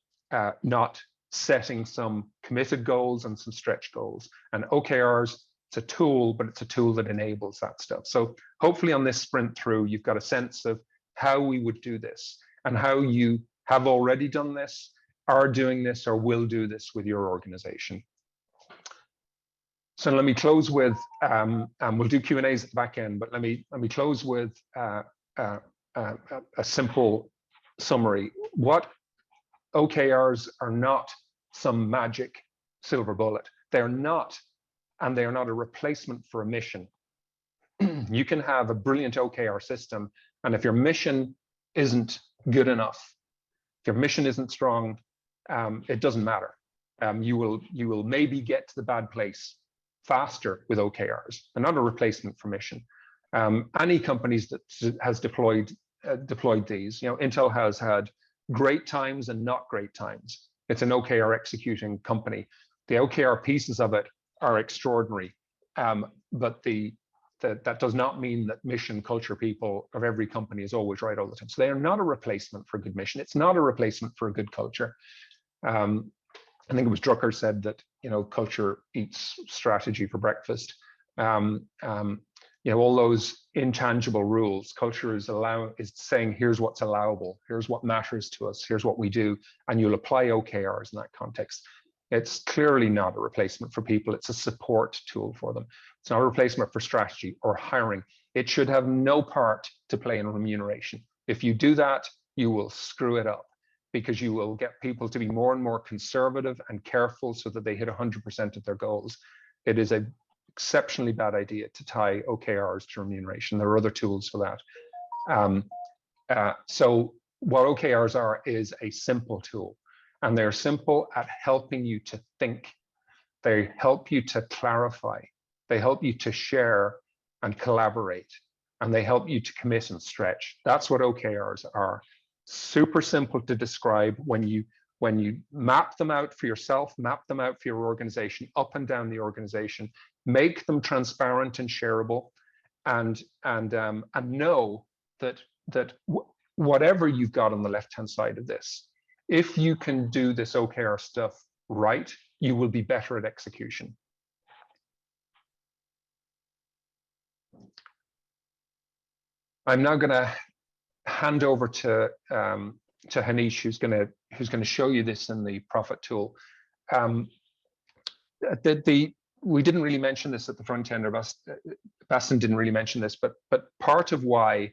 not setting some committed goals and some stretch goals. And OKRs, it's a tool, but it's a tool that enables that stuff. So hopefully on this sprint through, you've got a sense of how we would do this and how you have already done this, are doing this, or will do this with your organization. So let me close with, and we'll do Q&As at the back end, but let me close with a simple summary. What OKRs are not some magic silver bullet. They're not, and they are not a replacement for a mission. You can have a brilliant OKR system, and if your mission isn't good enough, if your mission isn't strong, it doesn't matter. You will maybe get to the bad place faster with OKRs, and not a replacement for mission. Any companies that has deployed these, Intel has had great times and not great times. It's an OKR executing company. The OKR pieces of it are extraordinary, but that does not mean that mission culture people of every company is always right all the time. So they are not a replacement for a good mission. It's not a replacement for a good culture. I think it was Drucker said that culture eats strategy for breakfast. All those intangible rules. Culture is saying here's what's allowable, here's what matters to us, here's what we do, and you'll apply OKRs in that context. It's clearly not a replacement for people. It's a support tool for them. It's not a replacement for strategy or hiring. It should have no part to play in remuneration. If you do that, you will screw it up, because you will get people to be more and more conservative and careful so that they hit 100% of their goals. It is an exceptionally bad idea to tie OKRs to remuneration. There are other tools for that. So what OKRs are is a simple tool, and they're simple at helping you to think. They help you to clarify. They help you to share and collaborate, and they help you to commit and stretch. That's what OKRs are. Super simple to describe. When you map them out for yourself, map them out for your organization, up and down the organization, make them transparent and shareable, and know that whatever you've got on the left-hand side of this, if you can do this OKR stuff right, you will be better at execution. I'm now going to hand over to Hanish, who's going to show you this in the Profit tool. We didn't really mention this at the front end, or Bastian didn't really mention this, but part of why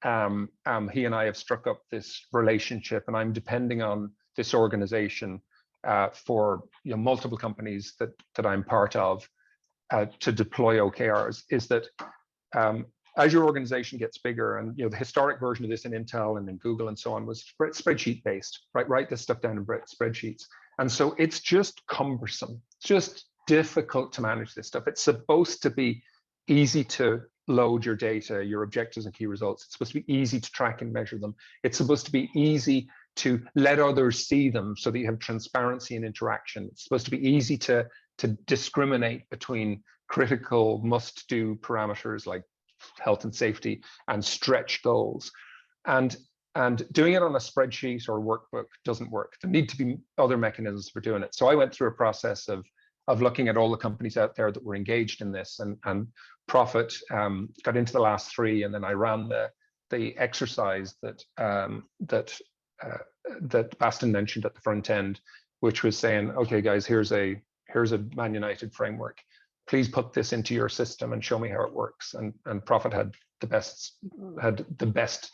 he and I have struck up this relationship, and I'm depending on this organization for multiple companies that I'm part of to deploy OKRs, is that as your organization gets bigger, and the historic version of this in Intel and in Google and so on was spreadsheet based, right? Write this stuff down in spreadsheets, and so it's just cumbersome. It's just difficult to manage this stuff. It's supposed to be easy to load your data, your objectives and key results. It's supposed to be easy to track and measure them. It's supposed to be easy to let others see them so that you have transparency and interaction. It's supposed to be easy to discriminate between critical must-do parameters like health and safety and stretch goals. And doing it on a spreadsheet or workbook doesn't work. There need to be other mechanisms for doing it. So I went through a process of looking at all the companies out there that were engaged in this, and Profit got into the last 3, and then I ran the exercise that Bastian mentioned at the front end, which was saying, okay, guys, here's a Man United framework. Please put this into your system and show me how it works. And Profit had the best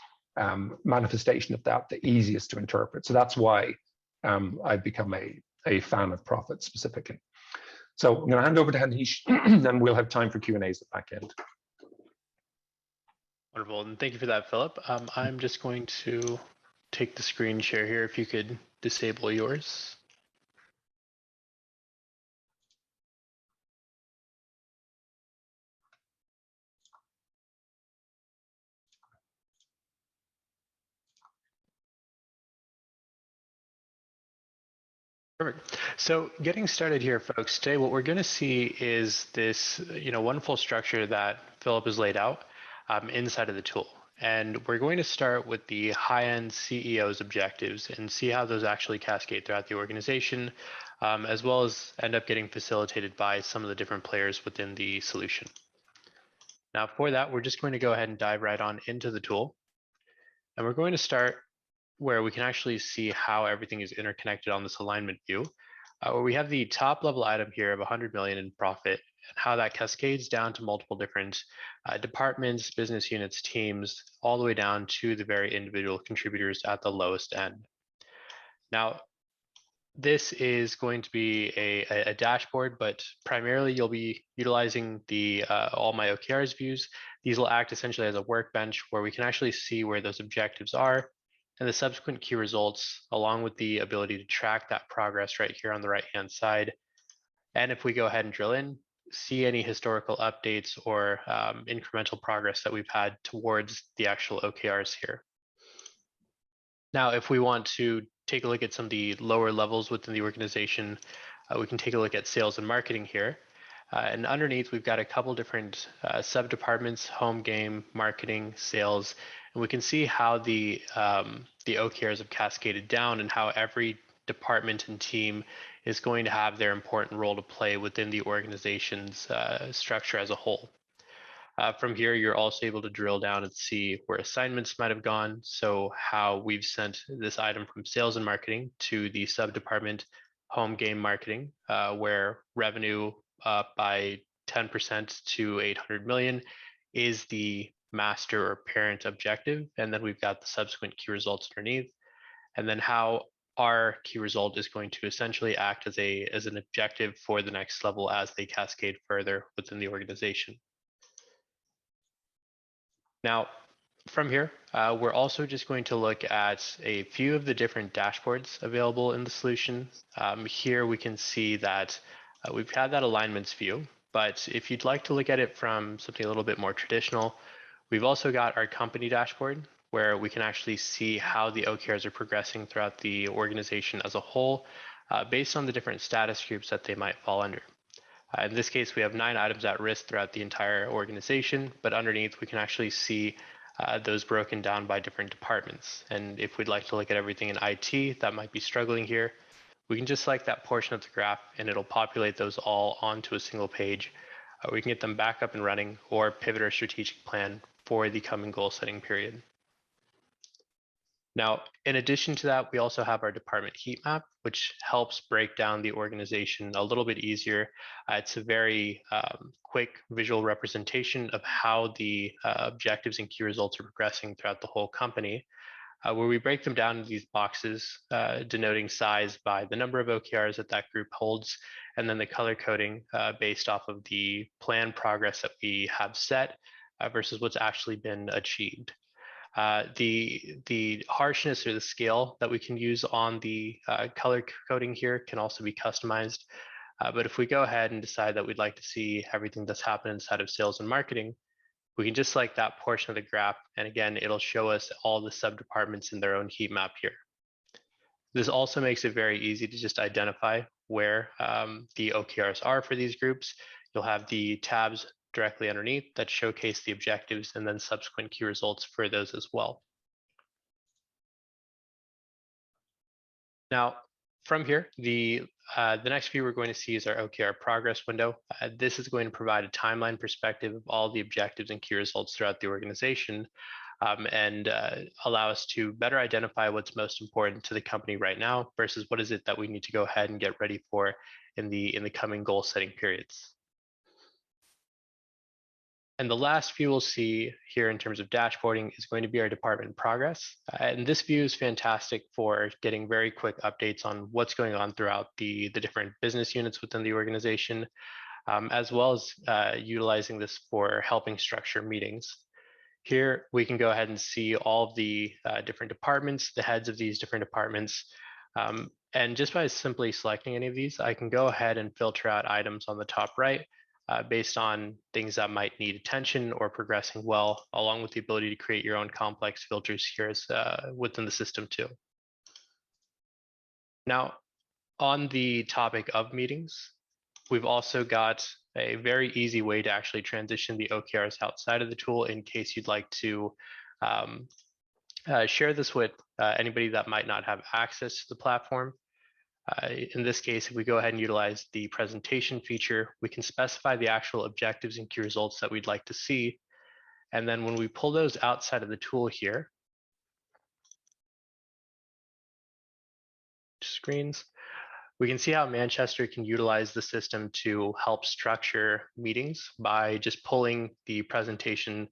manifestation of that, the easiest to interpret. So that's why I've become a fan of Profit specifically. So I'm going to hand over to Hanish, and we'll have time for Q&As at the back end. Wonderful, and thank you for that, Philip. I'm just going to take the screen share here. If you could disable yours. Perfect. So getting started here, folks, today what we're going to see is this, wonderful structure that Philip has laid out inside of the tool. And we're going to start with the high-end CEO's objectives and see how those actually cascade throughout the organization, as well as end up getting facilitated by some of the different players within the solution. Now for that, we're just going to go ahead and dive right on into the tool. And we're going to start where we can actually see how everything is interconnected on this alignment view, where we have the top level item here of 100 million in profit, and how that cascades down to multiple different departments, business units, teams, all the way down to the very individual contributors at the lowest end. Now, this is going to be a dashboard, but primarily you'll be utilizing the all my OKRs views. These will act essentially as a workbench where we can actually see where those objectives are and the subsequent key results, along with the ability to track that progress right here on the right-hand side. And if we go ahead and drill in, see any historical updates or incremental progress that we've had towards the actual OKRs here. Now, if we want to take a look at some of the lower levels within the organization, we can take a look at sales and marketing here. And underneath, we've got a couple different sub-departments: home game, marketing, sales. And we can see how the OKRs have cascaded down and how every department and team is going to have their important role to play within the organization's structure as a whole. From here, you're also able to drill down and see where assignments might have gone. So how we've sent this item from sales and marketing to the sub-department home game marketing, where revenue up by 10% to 800 million is the master or parent objective. And then we've got the subsequent key results underneath. And then how our key result is going to essentially act as an objective for the next level as they cascade further within the organization. Now, from here, we're also just going to look at a few of the different dashboards available in the solution. Here we can see that we've had that alignments view, but if you'd like to look at it from something a little bit more traditional, we've also got our company dashboard, where we can actually see how the OKRs are progressing throughout the organization as a whole, based on the different status groups that they might fall under. In this case, we have 9 items at risk throughout the entire organization, but underneath we can actually see those broken down by different departments. And if we'd like to look at everything in IT that might be struggling here, we can just select that portion of the graph and it'll populate those all onto a single page. We can get them back up and running or pivot our strategic plan for the coming goal setting period. Now, in addition to that, we also have our department heat map, which helps break down the organization a little bit easier. It's a very quick visual representation of how the objectives and key results are progressing throughout the whole company, where we break them down into these boxes, denoting size by the number of OKRs that that group holds, and then the color coding based off of the planned progress that we have set versus what's actually been achieved. The harshness or the scale that we can use on the color coding here can also be customized. But if we go ahead and decide that we'd like to see everything that's happened inside of sales and marketing, we can just select that portion of the graph. And again, it'll show us all the sub-departments in their own heat map here. This also makes it very easy to just identify where the OKRs are for these groups. You'll have the tabs directly underneath that showcase the objectives and then subsequent key results for those as well. Now, from here, the next view we're going to see is our OKR progress window. This is going to provide a timeline perspective of all the objectives and key results throughout the organization, and allow us to better identify what's most important to the company right now versus what is it that we need to go ahead and get ready for in the coming goal setting periods. And the last view we'll see here in terms of dashboarding is going to be our department progress. And this view is fantastic for getting very quick updates on what's going on throughout the different business units within the organization, as well as utilizing this for helping structure meetings. Here, we can go ahead and see all of the different departments, the heads of these different departments. And just by simply selecting any of these, I can go ahead and filter out items on the top right, based on things that might need attention or progressing well, along with the ability to create your own complex filters here as, within the system too. Now, on the topic of meetings, we've also got a very easy way to actually transition the OKRs outside of the tool in case you'd like to share this with anybody that might not have access to the platform. In this case, if we go ahead and utilize the presentation feature, we can specify the actual objectives and key results that we'd like to see. And then when we pull those outside of the tool here, screens, we can see how Manchester can utilize the system to help structure meetings by just pulling the presentation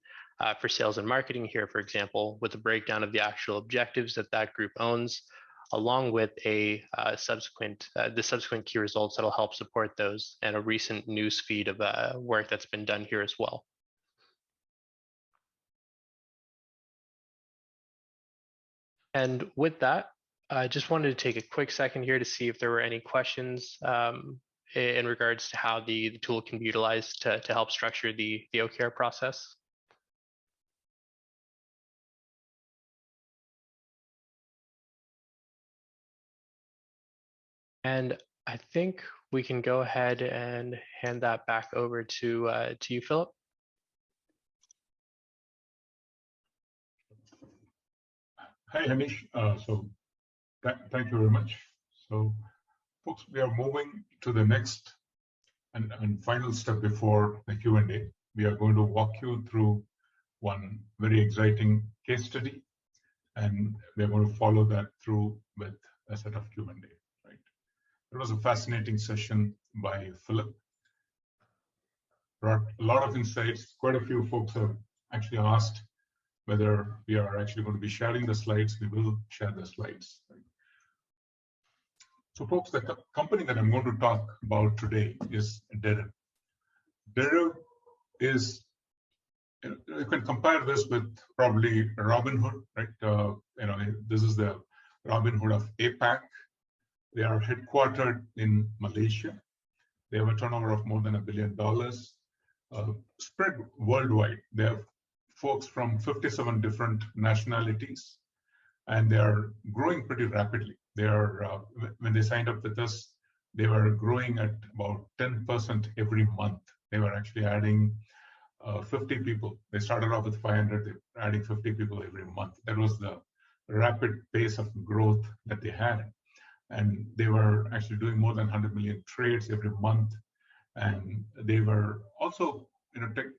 for sales and marketing here, for example, with a breakdown of the actual objectives that that group owns, along with the subsequent key results that'll help support those, and a recent news feed of work that's been done here as well. And with that, I just wanted to take a quick second here to see if there were any questions in regards to how the tool can be utilized to help structure the OKR process. And I think we can go ahead and hand that back over to you, Philip. Hi, Anish. Thank you very much. So, folks, we are moving to the next and final step before the Q&A. We are going to walk you through one very exciting case study, and we are going to follow that through with a set of Q&A. Right? It was a fascinating session by Philip. Brought a lot of insights. Quite a few folks have actually asked whether we are actually going to be sharing the slides. We will share the slides. Right? So folks, the company that I'm going to talk about today is Deriv. Deriv is, you can compare this with probably Robinhood, right? This is the Robinhood of Apac. They are headquartered in Malaysia. They have a turnover of more than $1 billion, spread worldwide. They have folks from 57 different nationalities, and they are growing pretty rapidly. They are, when they signed up with us, they were growing at about 10% every month. They were actually adding 50 people. They started off with 500, they're adding 50 people every month. That was the rapid pace of growth that they had. And they were actually doing more than 100 million trades every month. And they were also,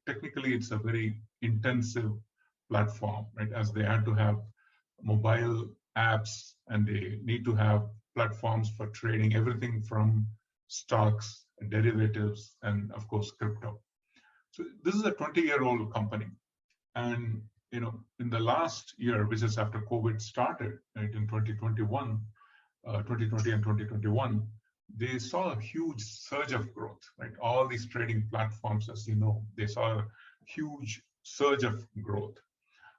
technically it's a very intensive platform, right? As they had to have mobile apps, and they need to have platforms for trading everything from stocks and derivatives and of course crypto. So this is a 20-year-old company, and in the last year, which is after COVID started, right, in 2020 and 2021, they saw a huge surge of growth, right? All these trading platforms, as you know, they saw a huge surge of growth.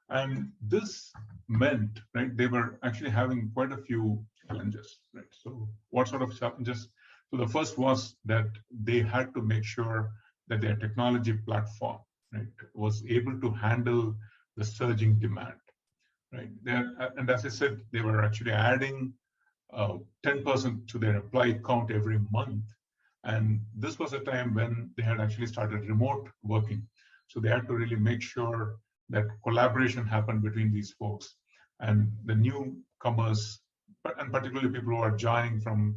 And this meant, right, they were actually having quite a few challenges, right? So what sort of challenges? So the first was that they had to make sure that their technology platform, right, was able to handle the surging demand, right? And as I said, they were actually adding 10% to their employee count every month. And this was a time when they had actually started remote working. So they had to really make sure that collaboration happened between these folks, and the newcomers, and particularly people who are joining from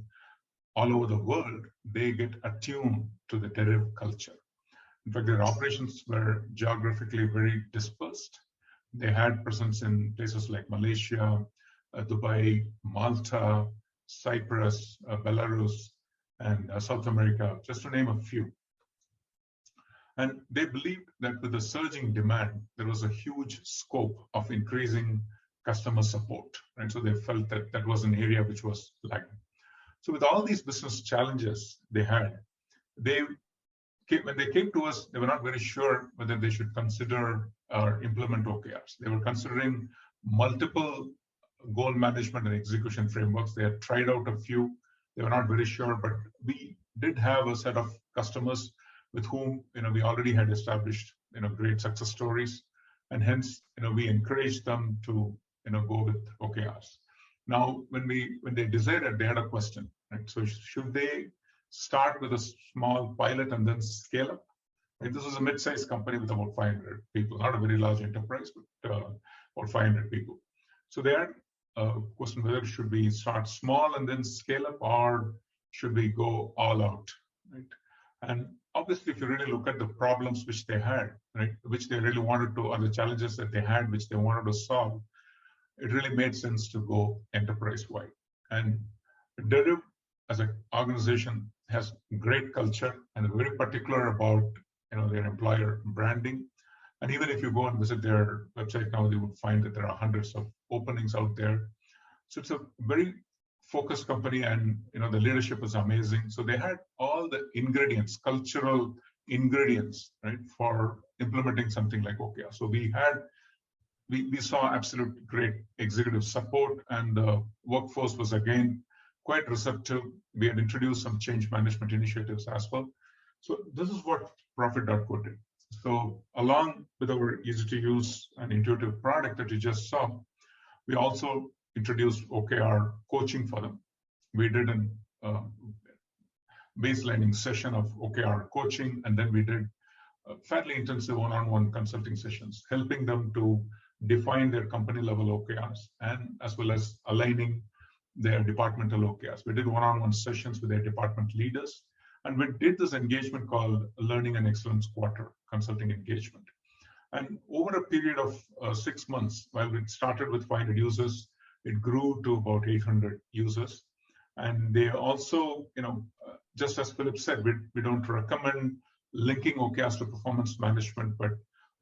all over the world, they get attuned to the Deriv culture. In fact, their operations were geographically very dispersed. They had presence in places like Malaysia, Dubai, Malta, Cyprus, Belarus, and South America, just to name a few. And they believed that with the surging demand, there was a huge scope of increasing customer support. And so they felt that that was an area which was lagging. So with all these business challenges they had, when they came to us, they were not very sure whether they should consider or implement OKRs. They were considering multiple goal management and execution frameworks. They had tried out a few. They were not very sure, but we did have a set of customers with whom we already had established great success stories, and hence we encouraged them to go with OKRs. Now, when they decided, they had a question, right? So should they start with a small pilot and then scale up? Right? This was a mid-sized company with about 500 people, not a very large enterprise, but about 500 people. So they had a question whether should we start small and then scale up, or should we go all out, right? And obviously, if you really look at the problems which they had, right, which they really wanted to, or the challenges that they had, which they wanted to solve, it really made sense to go enterprise-wide. And Deriv, as an organization, has great culture and very particular about their employer branding. And even if you go and visit their website now, they would find that there are hundreds of openings out there. So it's a very focused company, and the leadership is amazing. So they had all the ingredients, cultural ingredients, right, for implementing something like OKR. So we saw absolute great executive support, and the workforce was again quite receptive. We had introduced some change management initiatives as well. So this is what Profit.co did. So along with our easy-to-use and intuitive product that you just saw, we also introduced OKR coaching for them. We did a baselining session of OKR coaching, and then we did fairly intensive one-on-one consulting sessions, helping them to define their company-level OKRs, and as well as aligning their departmental OKRs. We did one-on-one sessions with their department leaders, and we did this engagement called Learning and Excellence Quarter Consulting Engagement. And over a period of 6 months, while it started with 500 users, it grew to about 800 users. And they also, just as Philip said, we don't recommend linking OKRs to performance management, but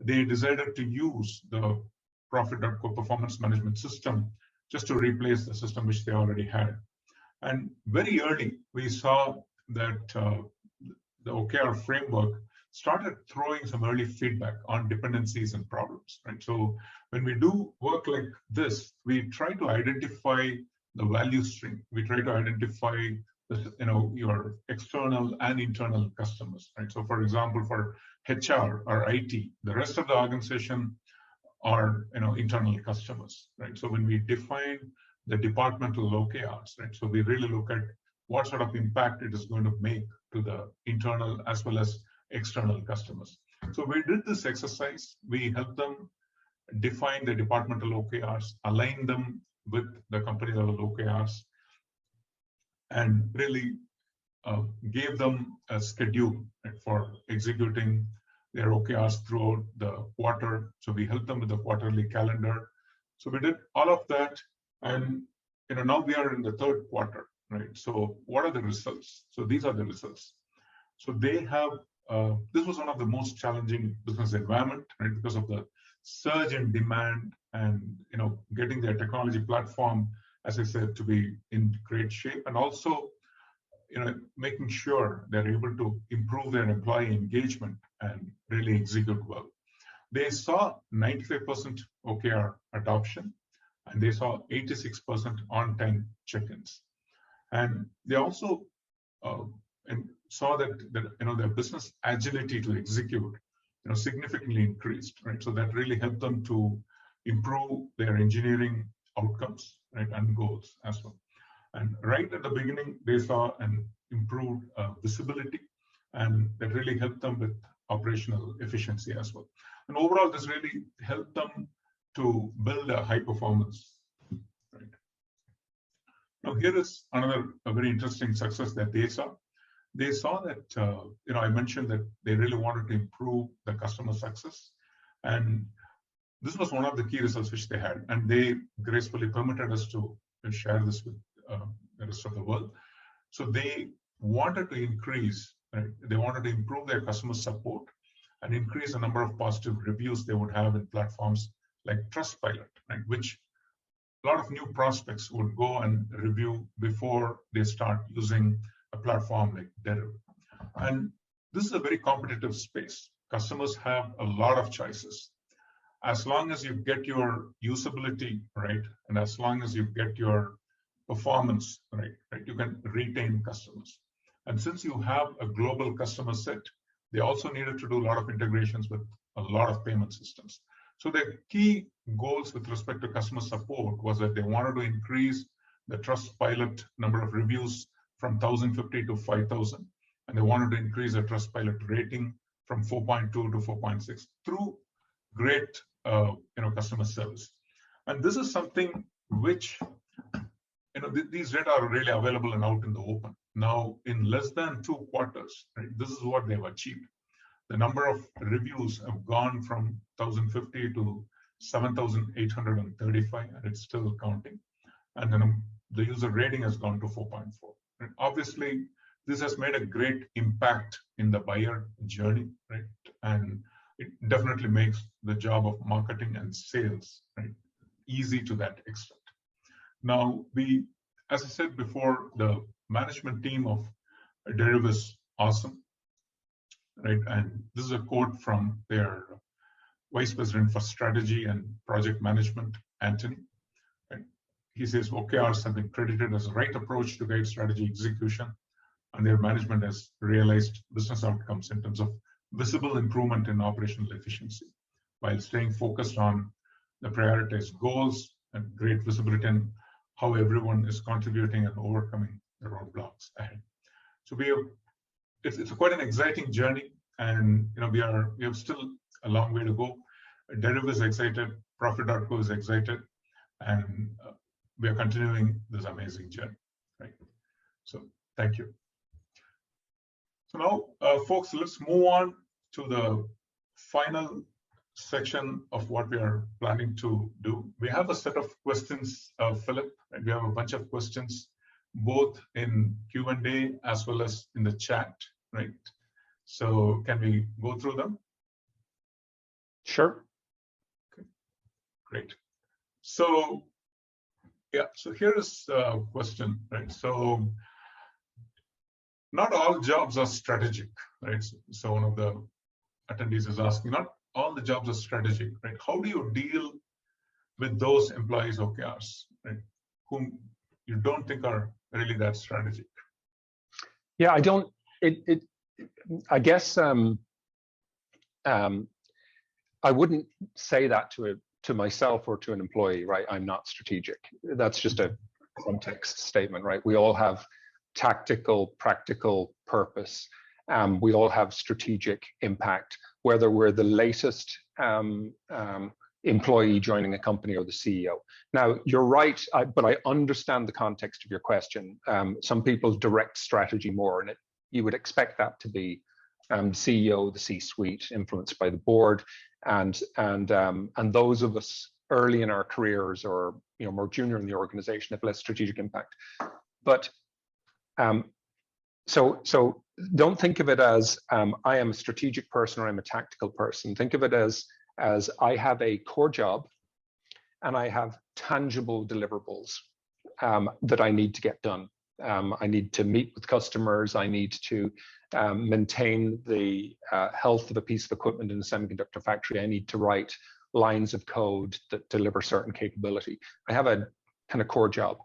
they decided to use the Profit.co performance management system just to replace the system which they already had. And very early, we saw that the OKR framework started throwing some early feedback on dependencies and problems, right? So when we do work like this, we try to identify the value stream. We try to identify your external and internal customers, right? So for example, for HR or IT, the rest of the organization are internal customers, right? So when we define the departmental OKRs, right? So we really look at what sort of impact it is going to make to the internal as well as external customers. So we did this exercise. We helped them define the departmental OKRs, align them with the company level OKRs, and really gave them a schedule, right, for executing their OKRs throughout the quarter. So we helped them with the quarterly calendar. So we did all of that, and now we are in the third quarter, right? So what are the results? So these are the results. So they have this was one of the most challenging business environment, right? Because of the surge in demand and getting their technology platform, as I said, to be in great shape, and also making sure they're able to improve their employee engagement and really execute well. They saw 95% OKR adoption, and they saw 86% on-time check-ins. And they also saw that their business agility to execute significantly increased, right? So that really helped them to improve their engineering outcomes, right, and goals as well. And right at the beginning, they saw an improved visibility, and that really helped them with operational efficiency as well. And overall, this really helped them to build a high performance, right? Now, here is another very interesting success that they saw. They saw that, I mentioned that they really wanted to improve the customer success. And this was one of the key results which they had. And they gracefully permitted us to share this with the rest of the world. So they wanted to increase, right? They wanted to improve their customer support and increase the number of positive reviews they would have in platforms like Trustpilot, right? Which a lot of new prospects would go and review before they start using a platform like Deriv. And this is a very competitive space. Customers have a lot of choices. As long as you get your usability right, and as long as you get your performance right, you can retain customers. And since you have a global customer set, they also needed to do a lot of integrations with a lot of payment systems. So the key goals with respect to customer support was that they wanted to increase the Trustpilot number of reviews from 1,050 to 5,000, and they wanted to increase the Trustpilot rating from 4.2 to 4.6 through great customer service. And this is something which these data are really available and out in the open. Now, in less than 2 quarters, right, this is what they've achieved. The number of reviews have gone from 1,050 to 7,835, and it's still counting. And then the user rating has gone to 4.4. And obviously, this has made a great impact in the buyer journey, right? And it definitely makes the job of marketing and sales, right, easy to that extent. Now, as I said before, the management team of Deriv is awesome, right? And this is a quote from their Vice President for Strategy and Project Management, Anthony. Right? He says OKRs have been credited as the right approach to guide strategy execution, and their management has realized business outcomes in terms of visible improvement in operational efficiency, while staying focused on the prioritized goals and great visibility and how everyone is contributing and overcoming the roadblocks ahead. So it's quite an exciting journey, and we have still a long way to go. Deriv is excited, Profit.co is excited, and we are continuing this amazing journey, right? So thank you. So now, folks, let's move on to the final section of what we are planning to do. We have a set of questions, Philip, and we have a bunch of questions, both in Q&A as well as in the chat, right? So can we go through them? Sure. Okay, great. So, yeah, so here is a question, right? So not all jobs are strategic, right? So one of the attendees is asking, not all the jobs are strategic, right? How do you deal with those employees OKRs, right, whom you don't think are really that strategic? Yeah, I guess I wouldn't say that to myself or to an employee, right? I'm not strategic. That's just a context statement, right? We all have tactical, practical purpose. We all have strategic impact, whether we're the latest employee joining a company or the CEO. Now, you're right, but I understand the context of your question. Some people direct strategy more, and you would expect that to be CEO, the C-suite, influenced by the board, and those of us early in our careers or more junior in the organization have less strategic impact. But so don't think of it as I am a strategic person or I'm a tactical person. Think of it as I have a core job and I have tangible deliverables that I need to get done. I need to meet with customers. I need to maintain the health of a piece of equipment in a semiconductor factory. I need to write lines of code that deliver certain capability. I have a kind of core job.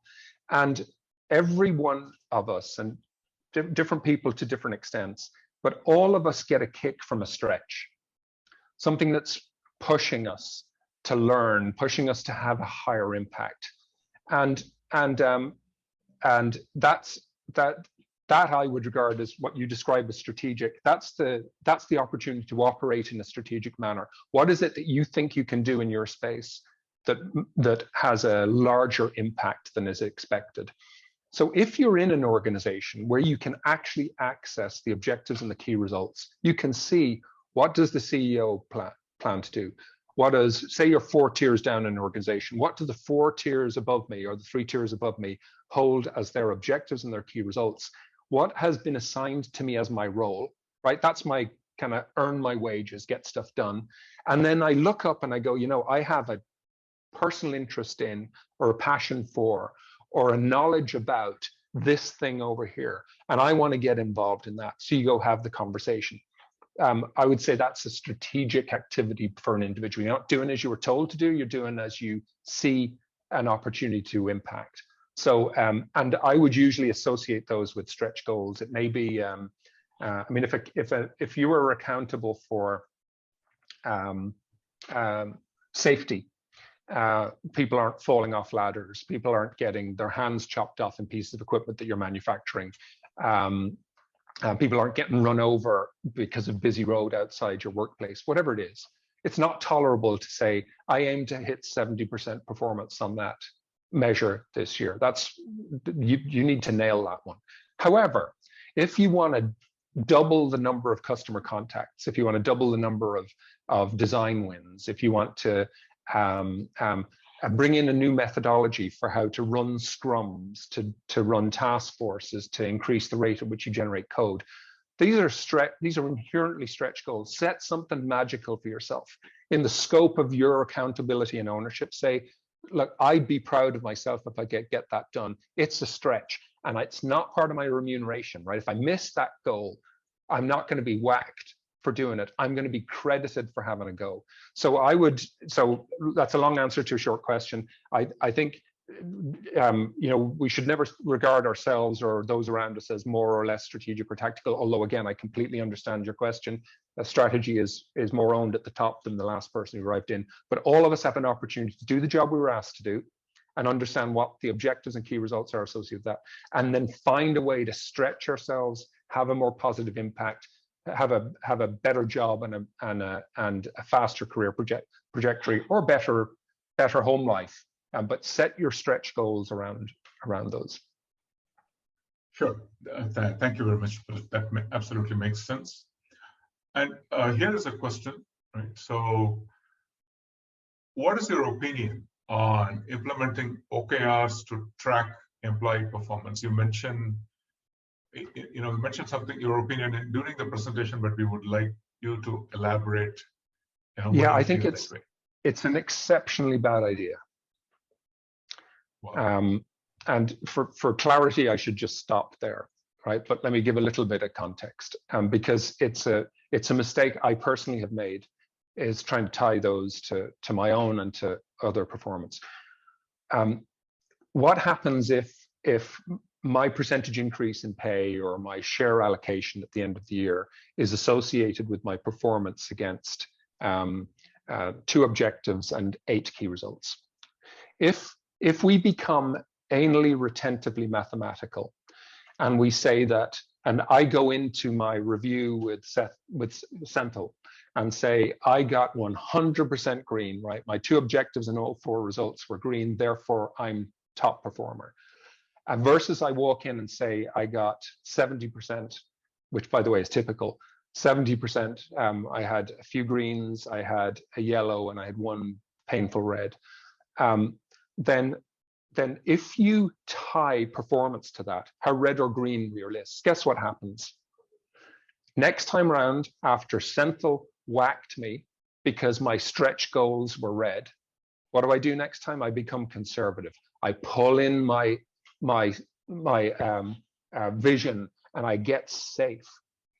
And every one of us, and different people to different extents, but all of us get a kick from a stretch, something that's pushing us to learn, pushing us to have a higher impact. And that's that I would regard as what you describe as strategic. That's the opportunity to operate in a strategic manner. What is it that you think you can do in your space that has a larger impact than is expected? So if you're in an organization where you can actually access the objectives and the key results, you can see, what does the CEO plan to do? What does, say you're 4 tiers down in an organization, what do the 4 tiers above me or the 3 tiers above me hold as their objectives and their key results? What has been assigned to me as my role, right? That's my kind of earn my wages, get stuff done. And then I look up and I go, I have a personal interest in, or a passion for, or a knowledge about this thing over here, and I want to get involved in that. So you go have the conversation. I would say that's a strategic activity for an individual. You're not doing as you were told to do, you're doing as you see an opportunity to impact. So, and I would usually associate those with stretch goals. It may be, I mean, if you were accountable for safety, people aren't falling off ladders, people aren't getting their hands chopped off in pieces of equipment that you're manufacturing, people aren't getting run over because of busy road outside your workplace, whatever it is. It's not tolerable to say, I aim to hit 70% performance on that measure this year. That's, you need to nail that one. However, if you want to double the number of customer contacts, if you want to double the number of design wins, if you want to bring in a new methodology for how to run scrums, to run task forces, to increase the rate at which you generate code. These are inherently stretch goals. Set something magical for yourself. In the scope of your accountability and ownership, say, look, I'd be proud of myself if I get that done. It's a stretch, and it's not part of my remuneration, right? If I miss that goal, I'm not going to be whacked for doing it. I'm going to be credited for having a go. So that's a long answer to a short question. I think, we should never regard ourselves or those around us as more or less strategic or tactical. Although, again, I completely understand your question. A strategy is more owned at the top than the last person who arrived in. But all of us have an opportunity to do the job we were asked to do, and understand what the objectives and key results are associated with that, and then find a way to stretch ourselves, have a more positive impact, have a better job and a faster career trajectory, or better home life. But set your stretch goals around those. Sure. Thank you very much. That absolutely makes sense. And here is a question, right? So what is your opinion on implementing OKRs to track employee performance? You mentioned, you mentioned something, your opinion during the presentation, but we would like you to elaborate. Yeah, I think it's an exceptionally bad idea. Wow. And for clarity, I should just stop there, right? But let me give a little bit of context, because it's a mistake I personally have made, is trying to tie those to my own and to other performance. What happens if my percentage increase in pay or my share allocation at the end of the year is associated with my performance against 2 objectives and 8 key results? If we become anally retentively mathematical, and we say that, and I go into my review with Senthil and say, I got 100% green, right? My 2 objectives and all 4 results were green, therefore I'm top performer. And versus I walk in and say, I got 70%, which by the way is typical, 70%, I had a few greens, I had a yellow, and I had 1 painful red. Then if you tie performance to that, how red or green were your lists, guess what happens? Next time around, after Senthil whacked me because my stretch goals were red, what do I do next time? I become conservative. I pull in my vision and I get safe.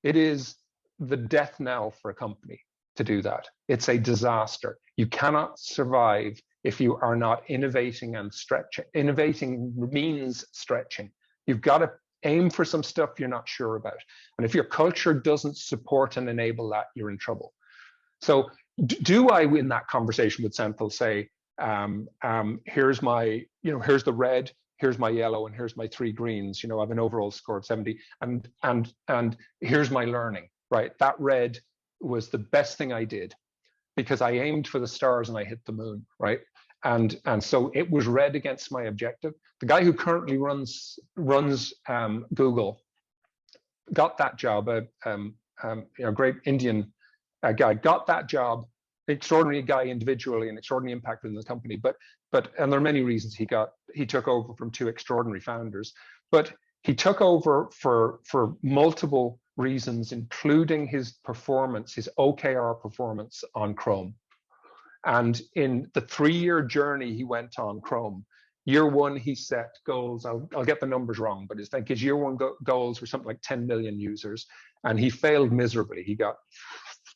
It is the death knell for a company to do that. It's a disaster. You cannot survive if you are not innovating and stretching. Innovating means stretching. You've got to aim for some stuff you're not sure about. And if your culture doesn't support and enable that, you're in trouble. So do I, in that conversation with Senthil, say, here's my, here's the red, here's my yellow, and here's my 3 greens. I have an overall score of 70, and here's my learning, right? That red was the best thing I did, because I aimed for the stars and I hit the moon, right? And so it was red against my objective. The guy who currently runs Google got that job. A great Indian guy got that job. Extraordinary guy individually, and extraordinary impact within the company. But and there are many reasons he took over from 2 extraordinary founders. But he took over for multiple reasons, including his performance, his OKR performance on Chrome. And in the 3-year journey he went on Chrome, year 1 he set goals. I'll get the numbers wrong, but it's like his year 1 goals were something like 10 million users, and he failed miserably. He got,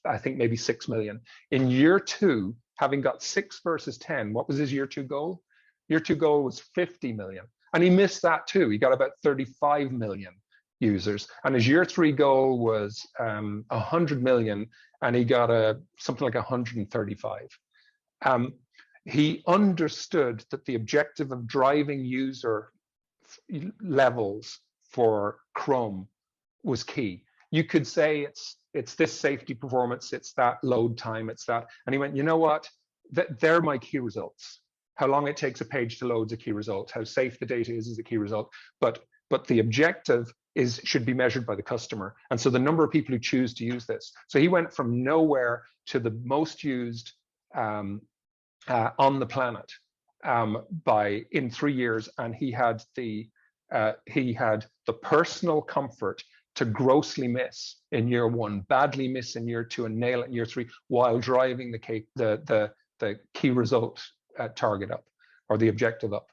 I think, maybe 6 million. In year 2, having got 6 versus 10, what was his year 2 goal? Year 2 goal was 50 million, and he missed that too. He got about 35 million users, and his year 3 goal was 100 million, and he got something like 135. He understood that the objective of driving user levels for Chrome was key. You could say it's this safety performance, it's that load time, it's that, and he went, you know what? They're my key results. How long it takes a page to load is a key result. How safe the data is a key result. But the objective should be measured by the customer. And so the number of people who choose to use this. So he went from nowhere to the most used on the planet in 3 years, and he had the personal comfort to grossly miss in year 1, badly miss in year 2, and nail it in year 3, while driving the key result target up. or the objective up.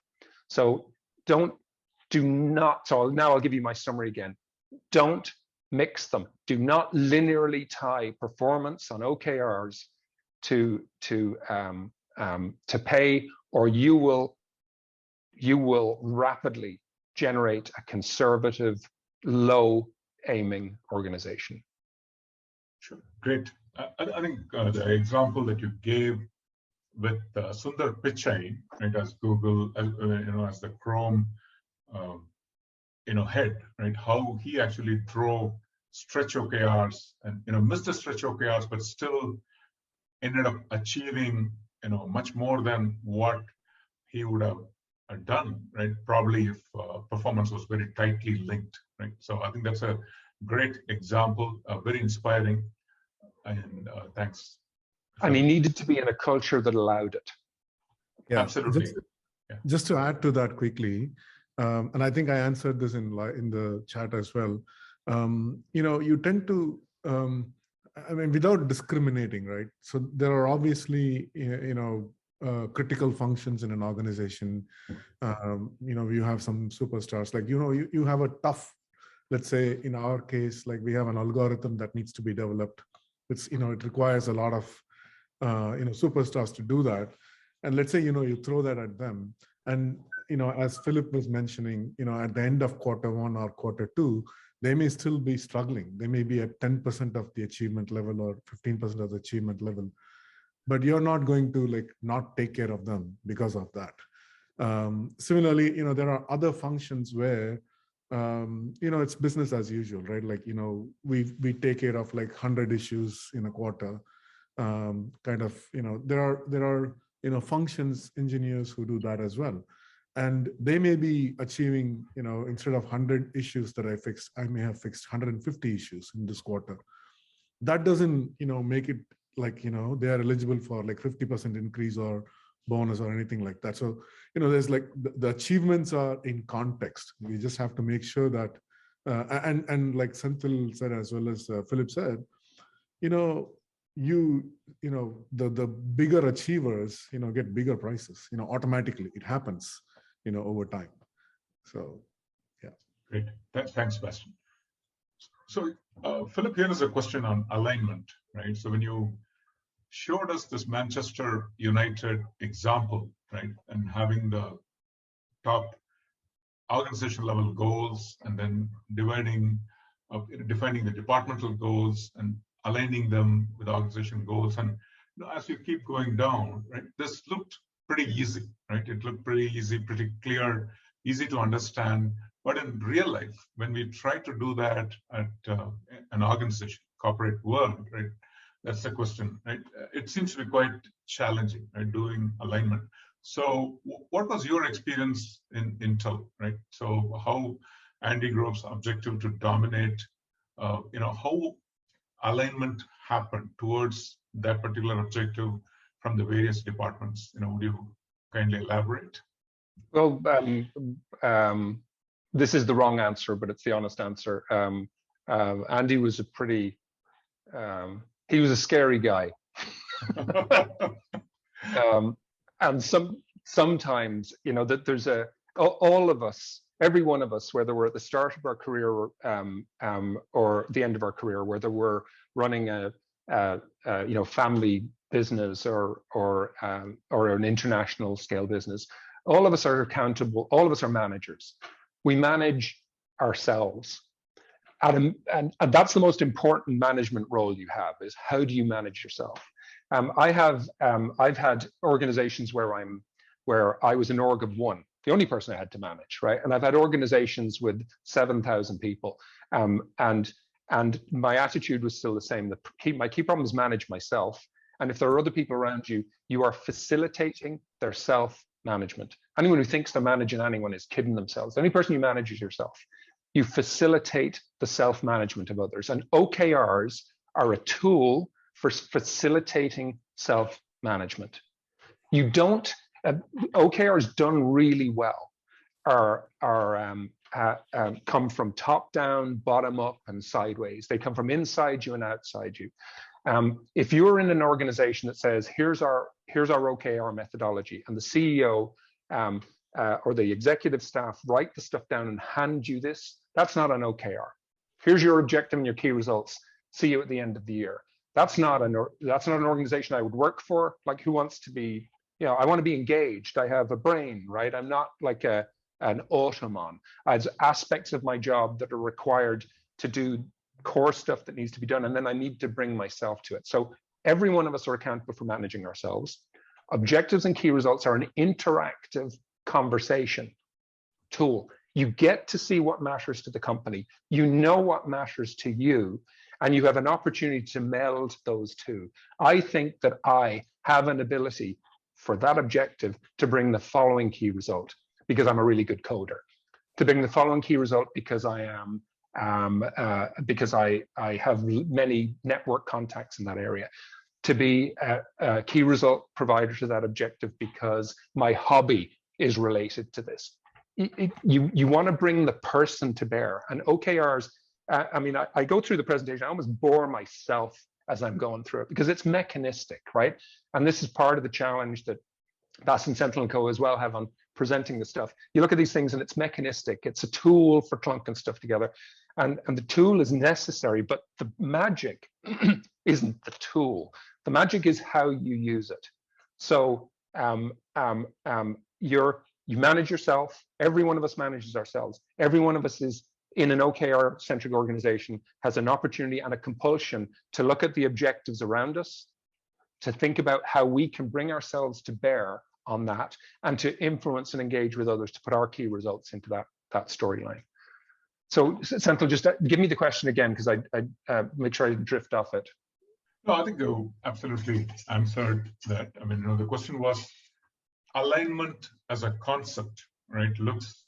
So do not, so now I'll give you my summary again. Don't mix them. Do not linearly tie performance on OKRs to pay, or you will rapidly generate a conservative, low aiming organization. Sure, great. I think the example that you gave with Sundar Pichai, right, as Google, as the Chrome, head, right, how he actually drove stretch OKRs and missed the stretch OKRs, but still ended up achieving much more than what he would have done, right? Probably if performance was very tightly linked, right? So I think that's a great example, very inspiring, and thanks. And he needed to be in a culture that allowed it. Yeah, absolutely. Just to add to that quickly, and I think I answered this in the chat as well. You tend to, without discriminating, right? So there are obviously, critical functions in an organization. You have some superstars, like, you have a tough, let's say in our case, like we have an algorithm that needs to be developed. It's, it requires a lot of, superstars to do that. And let's say, you throw that at them. And, as Philip was mentioning, at the end of Q1 or Q2, they may still be struggling. They may be at 10% of the achievement level or 15% of the achievement level, but you're not going to not take care of them because of that. Similarly, there are other functions where, it's business as usual, right? Like, we take care of 100 issues in a quarter. There are functions engineers who do that as well. And they may be achieving, instead of 100 issues that I fixed, I may have fixed 150 issues in this quarter. That doesn't, make it they are eligible for 50% increase or bonus or anything like that. So, there's the achievements are in context. We just have to make sure that, and like Senthil said, as well as Philip said, the bigger achievers, get bigger prices, automatically. It happens, over time. So, yeah. Great. Thanks, Bastian. So, Philip, here is a question on alignment, right? So when you showed us this Manchester United example, right, and having the top organization level goals and then defining the departmental goals and aligning them with organization goals, and as you keep going down, right, this looked pretty easy, right? It looked pretty easy, pretty clear, easy to understand. But in real life, when we try to do that at an organization, corporate world, right, that's the question, right? It seems to be quite challenging, right, doing alignment. So what was your experience in Intel, right? So how Andy Grove's objective to dominate, how alignment happened towards that particular objective from the various departments? Would you kindly elaborate? Well, this is the wrong answer, but it's the honest answer. Andy was he was a scary guy. And sometimes, that there's all of us, every one of us, whether we're at the start of our career or the end of our career, whether we're running a family business or an international scale business, all of us are accountable. All of us are managers. We manage ourselves. And that's the most important management role you have, is how do you manage yourself? I've had organizations where I was an org of one, the only person I had to manage, right? And I've had organizations with 7,000 people, and my attitude was still the same. My key problem is manage myself, and if there are other people around you, you are facilitating their self-management. Anyone who thinks they're managing anyone is kidding themselves. The only person you manage is yourself. You facilitate the self-management of others, and OKRs are a tool for facilitating self-management. OKRs done really well come from top down, bottom up, and sideways. They come from inside you and outside you. If you're in an organization that says, here's our OKR methodology, and the CEO or the executive staff write the stuff down and hand you this, that's not an OKR. Here's your objective and your key results. See you at the end of the year. That's not an organization I would work for. Like, who wants to be, I want to be engaged. I have a brain, right? I'm not like an automaton. I have aspects of my job that are required to do core stuff that needs to be done, and then I need to bring myself to it. So every one of us are accountable for managing ourselves. Objectives and key results are an interactive conversation tool. You get to see what matters to the company. You know what matters to you, and you have an opportunity to meld those two. I think that I have an ability for that objective to bring the following key result because I'm a really good coder, to bring the following key result because I am because I have many network contacts in that area, to be a key result provider to that objective because my hobby is related to this. You want to bring the person to bear, and OKRs, I go through the presentation, I almost bore myself as I'm going through it because it's mechanistic, right? And this is part of the challenge that Bass and Sentinel & Co as well have on presenting the stuff. You look at these things and it's mechanistic. It's a tool for clunking stuff together. And the tool is necessary, but the magic isn't the tool. The magic is how you use it. So you manage yourself. Every one of us manages ourselves. Every one of us is in an OKR-centric organization, has an opportunity and a compulsion to look at the objectives around us, to think about how we can bring ourselves to bear on that, and to influence and engage with others to put our key results into that storyline. So, Senthil, just give me the question again, because I make sure I didn't drift off it. No, I think you absolutely answered that. The question was alignment as a concept, right? Looks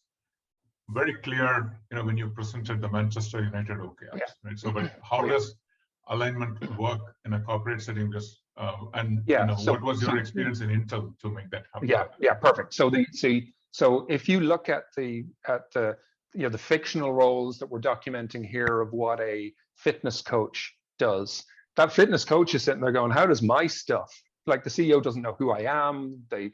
very clear, when you presented the Manchester United OKRs, right? So, but how does alignment work in a corporate setting? Just what was your experience in Intel to make that happen? Yeah, perfect. So if you look at the fictional roles that we're documenting here of what a fitness coach does, that fitness coach is sitting there going, how does my stuff, like the CEO doesn't know who I am, the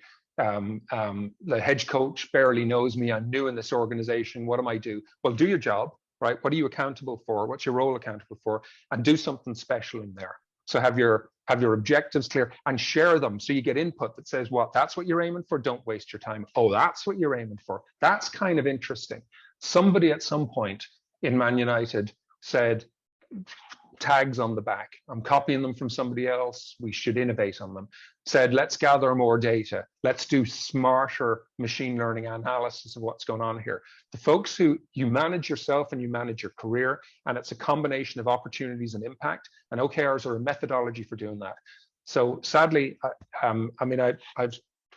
hedge coach barely knows me, I'm new in this organization, what do I do? Well, do your job, right? What are you accountable for? What's your role accountable for? And do something special in there. So have your objectives clear and share them. So you get input that says, well, that's what you're aiming for. Don't waste your time. Oh, that's what you're aiming for. That's kind of interesting. Somebody at some point in Man United said, tags on the back. I'm copying them from somebody else. We should innovate on them. Said, let's gather more data. Let's do smarter machine learning analysis of what's going on here. The folks who you manage yourself and you manage your career, and it's a combination of opportunities and impact, and OKRs are a methodology for doing that. So sadly, I've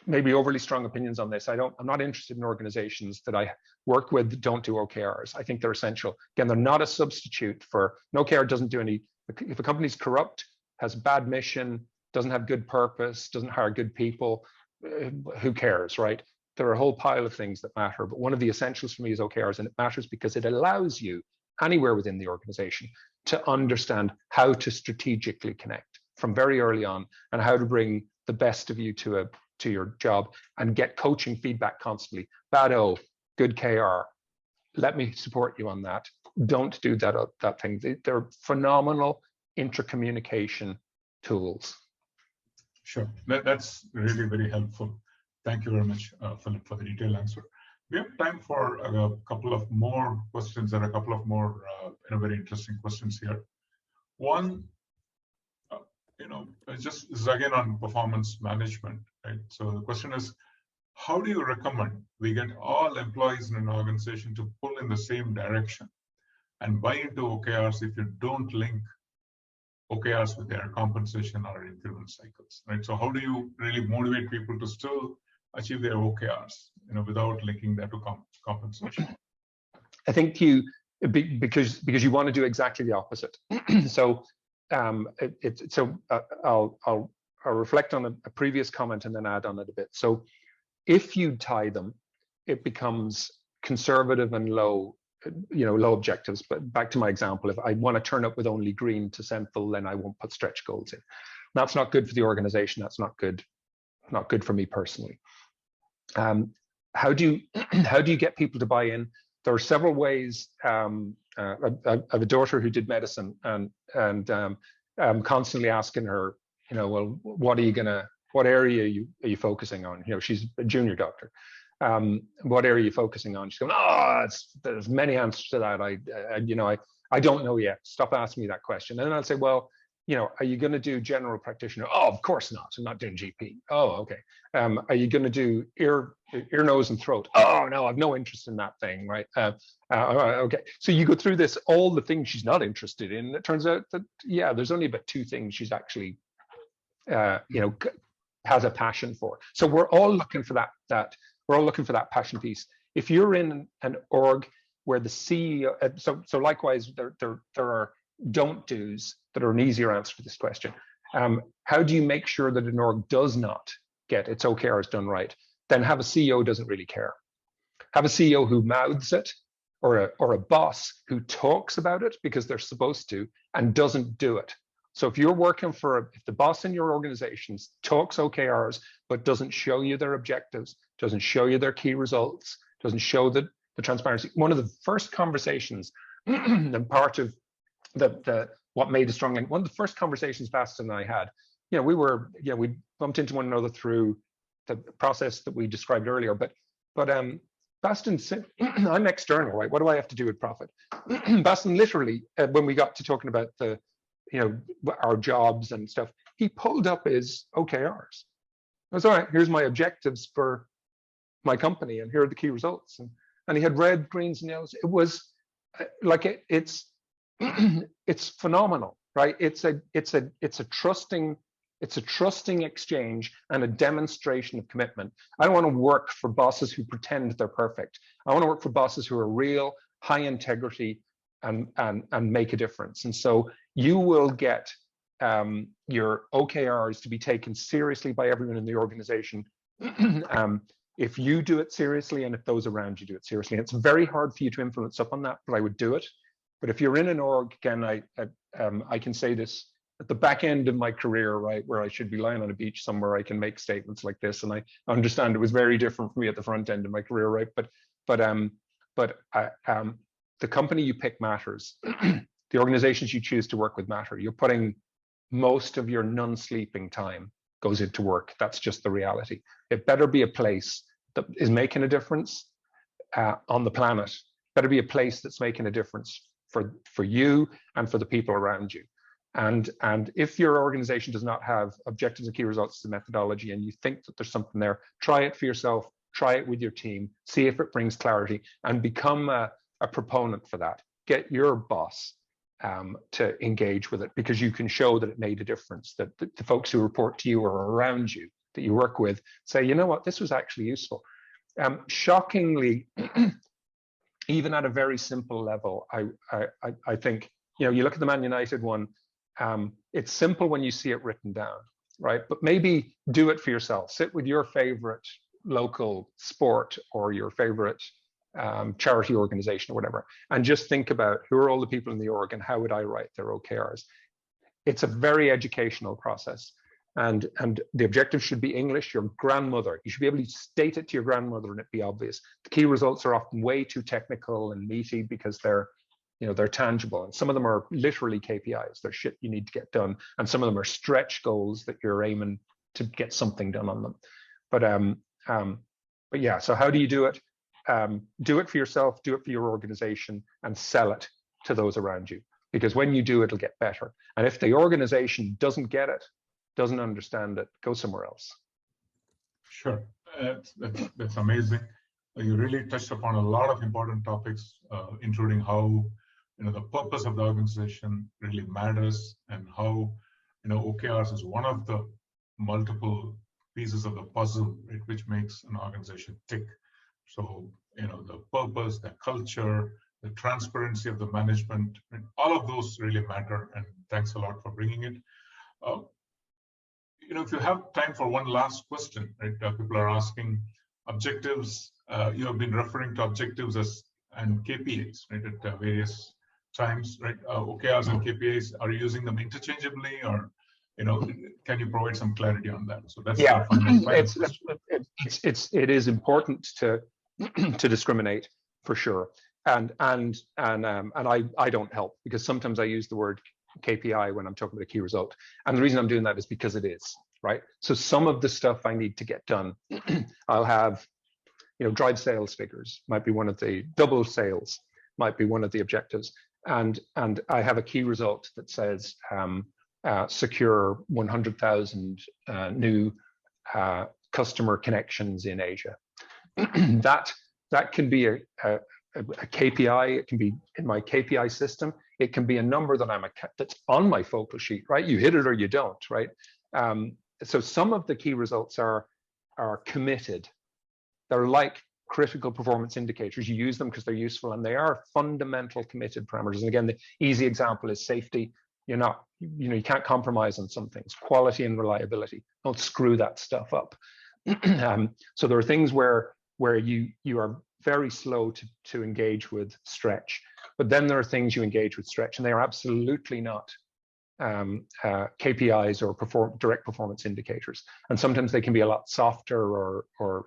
maybe overly strong opinions on this. I'm not interested in organizations that I work with that don't do OKRs. I think they're essential. Again, they're not a substitute for, an OKR doesn't do any, if a company's corrupt, has a bad mission, doesn't have good purpose, doesn't hire good people, who cares, right? There are a whole pile of things that matter, but one of the essentials for me is OKRs, and it matters because it allows you anywhere within the organization to understand how to strategically connect from very early on and how to bring the best of you to your job and get coaching feedback constantly. Bad O, good KR. Let me support you on that. Don't do that thing. They're phenomenal intercommunication tools. Sure, that's really very helpful. Thank you very much, Philip, for the detailed answer. We have time for a couple of more questions and a couple of more very interesting questions here. One, just this is again on performance management, right? So the question is, how do you recommend we get all employees in an organization to pull in the same direction and buy into OKRs if you don't link OKRs with their compensation or increment cycles, right? So how do you really motivate people to still achieve their OKRs, without linking that to compensation? I think because you want to do exactly the opposite. So I'll reflect on a previous comment and then add on it a bit. So if you tie them, it becomes conservative and low objectives. But back to my example, if I want to turn up with only green to Senthil, then I won't put stretch goals in. That's not good for the organization. That's not good for me personally. how do you get people to buy in? There are several ways. I have a daughter who did medicine, and I'm constantly asking her, well, what area are you focusing on? She's a junior doctor. What area are you focusing on? She's going, there's many answers to that. I don't know yet. Stop asking me that question. And then I'll say, well, are you going to do general practitioner? Oh, of course not. I'm not doing GP. Oh, okay. Are you going to do ear, nose, and throat? Oh, no, I've no interest in that thing, right? Okay. So you go through this, all the things she's not interested in. It turns out that, yeah, there's only about 2 things she's actually, has a passion for. So we're all looking for that. We're all looking for that passion piece. If you're in an org where the CEO, so likewise, there are don't do's that are an easier answer to this question. How do you make sure that an org does not get its OKRs done right? Then have a CEO who doesn't really care. Have a CEO who mouths it, or a boss who talks about it because they're supposed to and doesn't do it. So if you're working if the boss in your organization talks OKRs but doesn't show you their objectives, doesn't show you their key results, doesn't show the transparency, one of the first conversations and part of what made a strong link, one of the first conversations Baston and I had, we bumped into one another through the process that we described earlier, but Baston said, I'm external, right? What do I have to do with profit? Baston literally, when we got to talking about our jobs and stuff, he pulled up his OKRs. I was, all right, here's my objectives for my company, and here are the key results. And he had red, greens, and yellows. It was like it's phenomenal, right? It's a trusting exchange and a demonstration of commitment. I don't want to work for bosses who pretend they're perfect. I want to work for bosses who are real, high integrity, and make a difference. And so you will get your OKRs to be taken seriously by everyone in the organization if you do it seriously and if those around you do it seriously. And it's very hard for you to influence up on that, but I would do it. But if you're in an org, again, I can say this at the back end of my career, right, where I should be lying on a beach somewhere, I can make statements like this, and I understand it was very different for me at the front end of my career, right? But the company you pick matters. The organizations you choose to work with matter. You're putting most of your non-sleeping time goes into work. That's just the reality. It better be a place that is making a difference on the planet. Better be a place that's making a difference for you and for the people around you. And if your organization does not have objectives and key results as a methodology, and you think that there's something there, try it for yourself, try it with your team, see if it brings clarity, and become a proponent for that. Get your boss to engage with it, because you can show that it made a difference, that the folks who report to you or around you that you work with say, you know what, this was actually useful. Shockingly, even at a very simple level, I think, you look at the Man United one, it's simple when you see it written down, right? But maybe do it for yourself. Sit with your favorite local sport or your favorite charity organization or whatever, and just think about who are all the people in the org and how would I write their OKRs. It's a very educational process, and the objective should be English. Your grandmother, you should be able to state it to your grandmother and it be obvious. The key results are often way too technical and meaty because they're tangible, and some of them are literally KPIs. They're shit you need to get done, and some of them are stretch goals that you're aiming to get something done on them. But yeah, so how do you do it? Do it for yourself, do it for your organization, and sell it to those around you. Because when you do, it'll get better. And if the organization doesn't get it, doesn't understand it, go somewhere else. Sure, that's amazing. You really touched upon a lot of important topics, including how the purpose of the organization really matters, and how OKRs is one of the multiple pieces of the puzzle, right, which makes an organization tick. So, the purpose, the culture, the transparency of the management, and all of those really matter. And thanks a lot for bringing it. If you have time for one last question, right? People are asking objectives. You have been referring to objectives and KPIs, right, at various times, right? OKRs and KPIs, are you using them interchangeably, or can you provide some clarity on that? So that's it is important to to discriminate for sure. And I don't help, because sometimes I use the word KPI when I'm talking about a key result. And the reason I'm doing that is because it is, right? So some of the stuff I need to get done, I'll have, drive sales figures might be one of the, double sales might be one of the objectives. And I have a key result that says secure 100,000 new customer connections in Asia. that can be a KPI. It can be in my KPI system. It can be a number that that's on my focal sheet, right? You hit it or you don't, right? So some of the key results are committed. They're like critical performance indicators. You use them because they're useful, and they are fundamental committed parameters. And again, the easy example is safety. You can't compromise on some things. Quality and reliability. Don't screw that stuff up. So there are things where you are very slow to engage with stretch, but then there are things you engage with stretch, and they are absolutely not KPIs or direct performance indicators. And sometimes they can be a lot softer or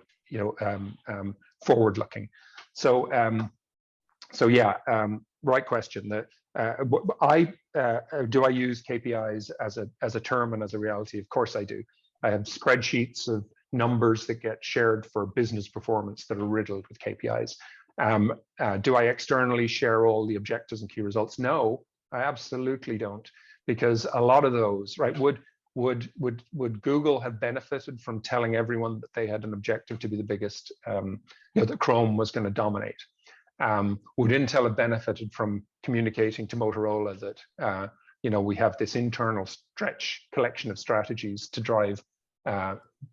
forward looking. So yeah, right question. Do I use KPIs as a term and as a reality? Of course I do. I have spreadsheets of numbers that get shared for business performance that are riddled with KPIs. Do I externally share all the objectives and key results? No, I absolutely don't, because a lot of those, right? Would Google have benefited from telling everyone that they had an objective to be the biggest, that Chrome was going to dominate? Would Intel have benefited from communicating to Motorola that we have this internal stretch collection of strategies to drive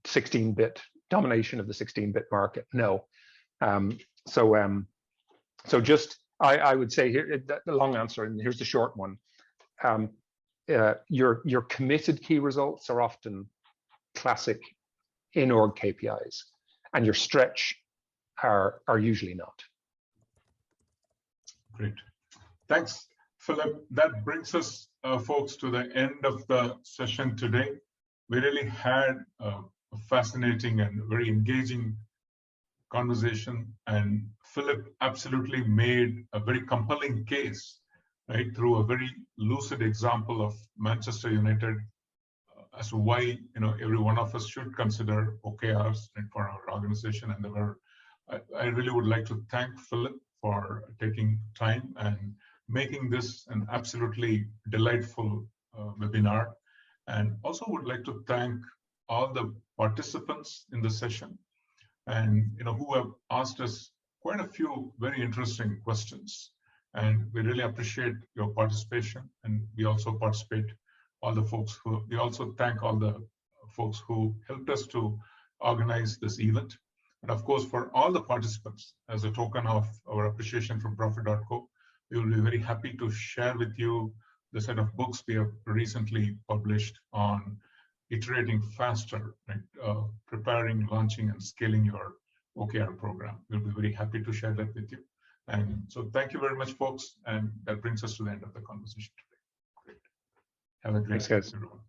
16-bit domination of the 16-bit market? No. So just I would say here the long answer, and here's the short one. Your committed key results are often classic in-org KPIs, and your stretch are usually not. Great. Thanks, Philip. That brings us, folks, to the end of the session today. We really had a fascinating and very engaging conversation, and Philip absolutely made a very compelling case, right, through a very lucid example of Manchester United as to why every one of us should consider OKRs, right, for our organization. And I really would like to thank Philip for taking time and making this an absolutely delightful webinar. And also would like to thank all the participants in the session, and who have asked us quite a few very interesting questions. And we really appreciate your participation. And we also we also thank all the folks who helped us to organize this event. And of course, for all the participants, as a token of our appreciation from Profit.co, we will be very happy to share with you the set of books we have recently published on iterating faster, right? Preparing, launching, and scaling your OKR program. We'll be very happy to share that with you. And so thank you very much, folks. And that brings us to the end of the conversation today. Great. Have a great day, everyone.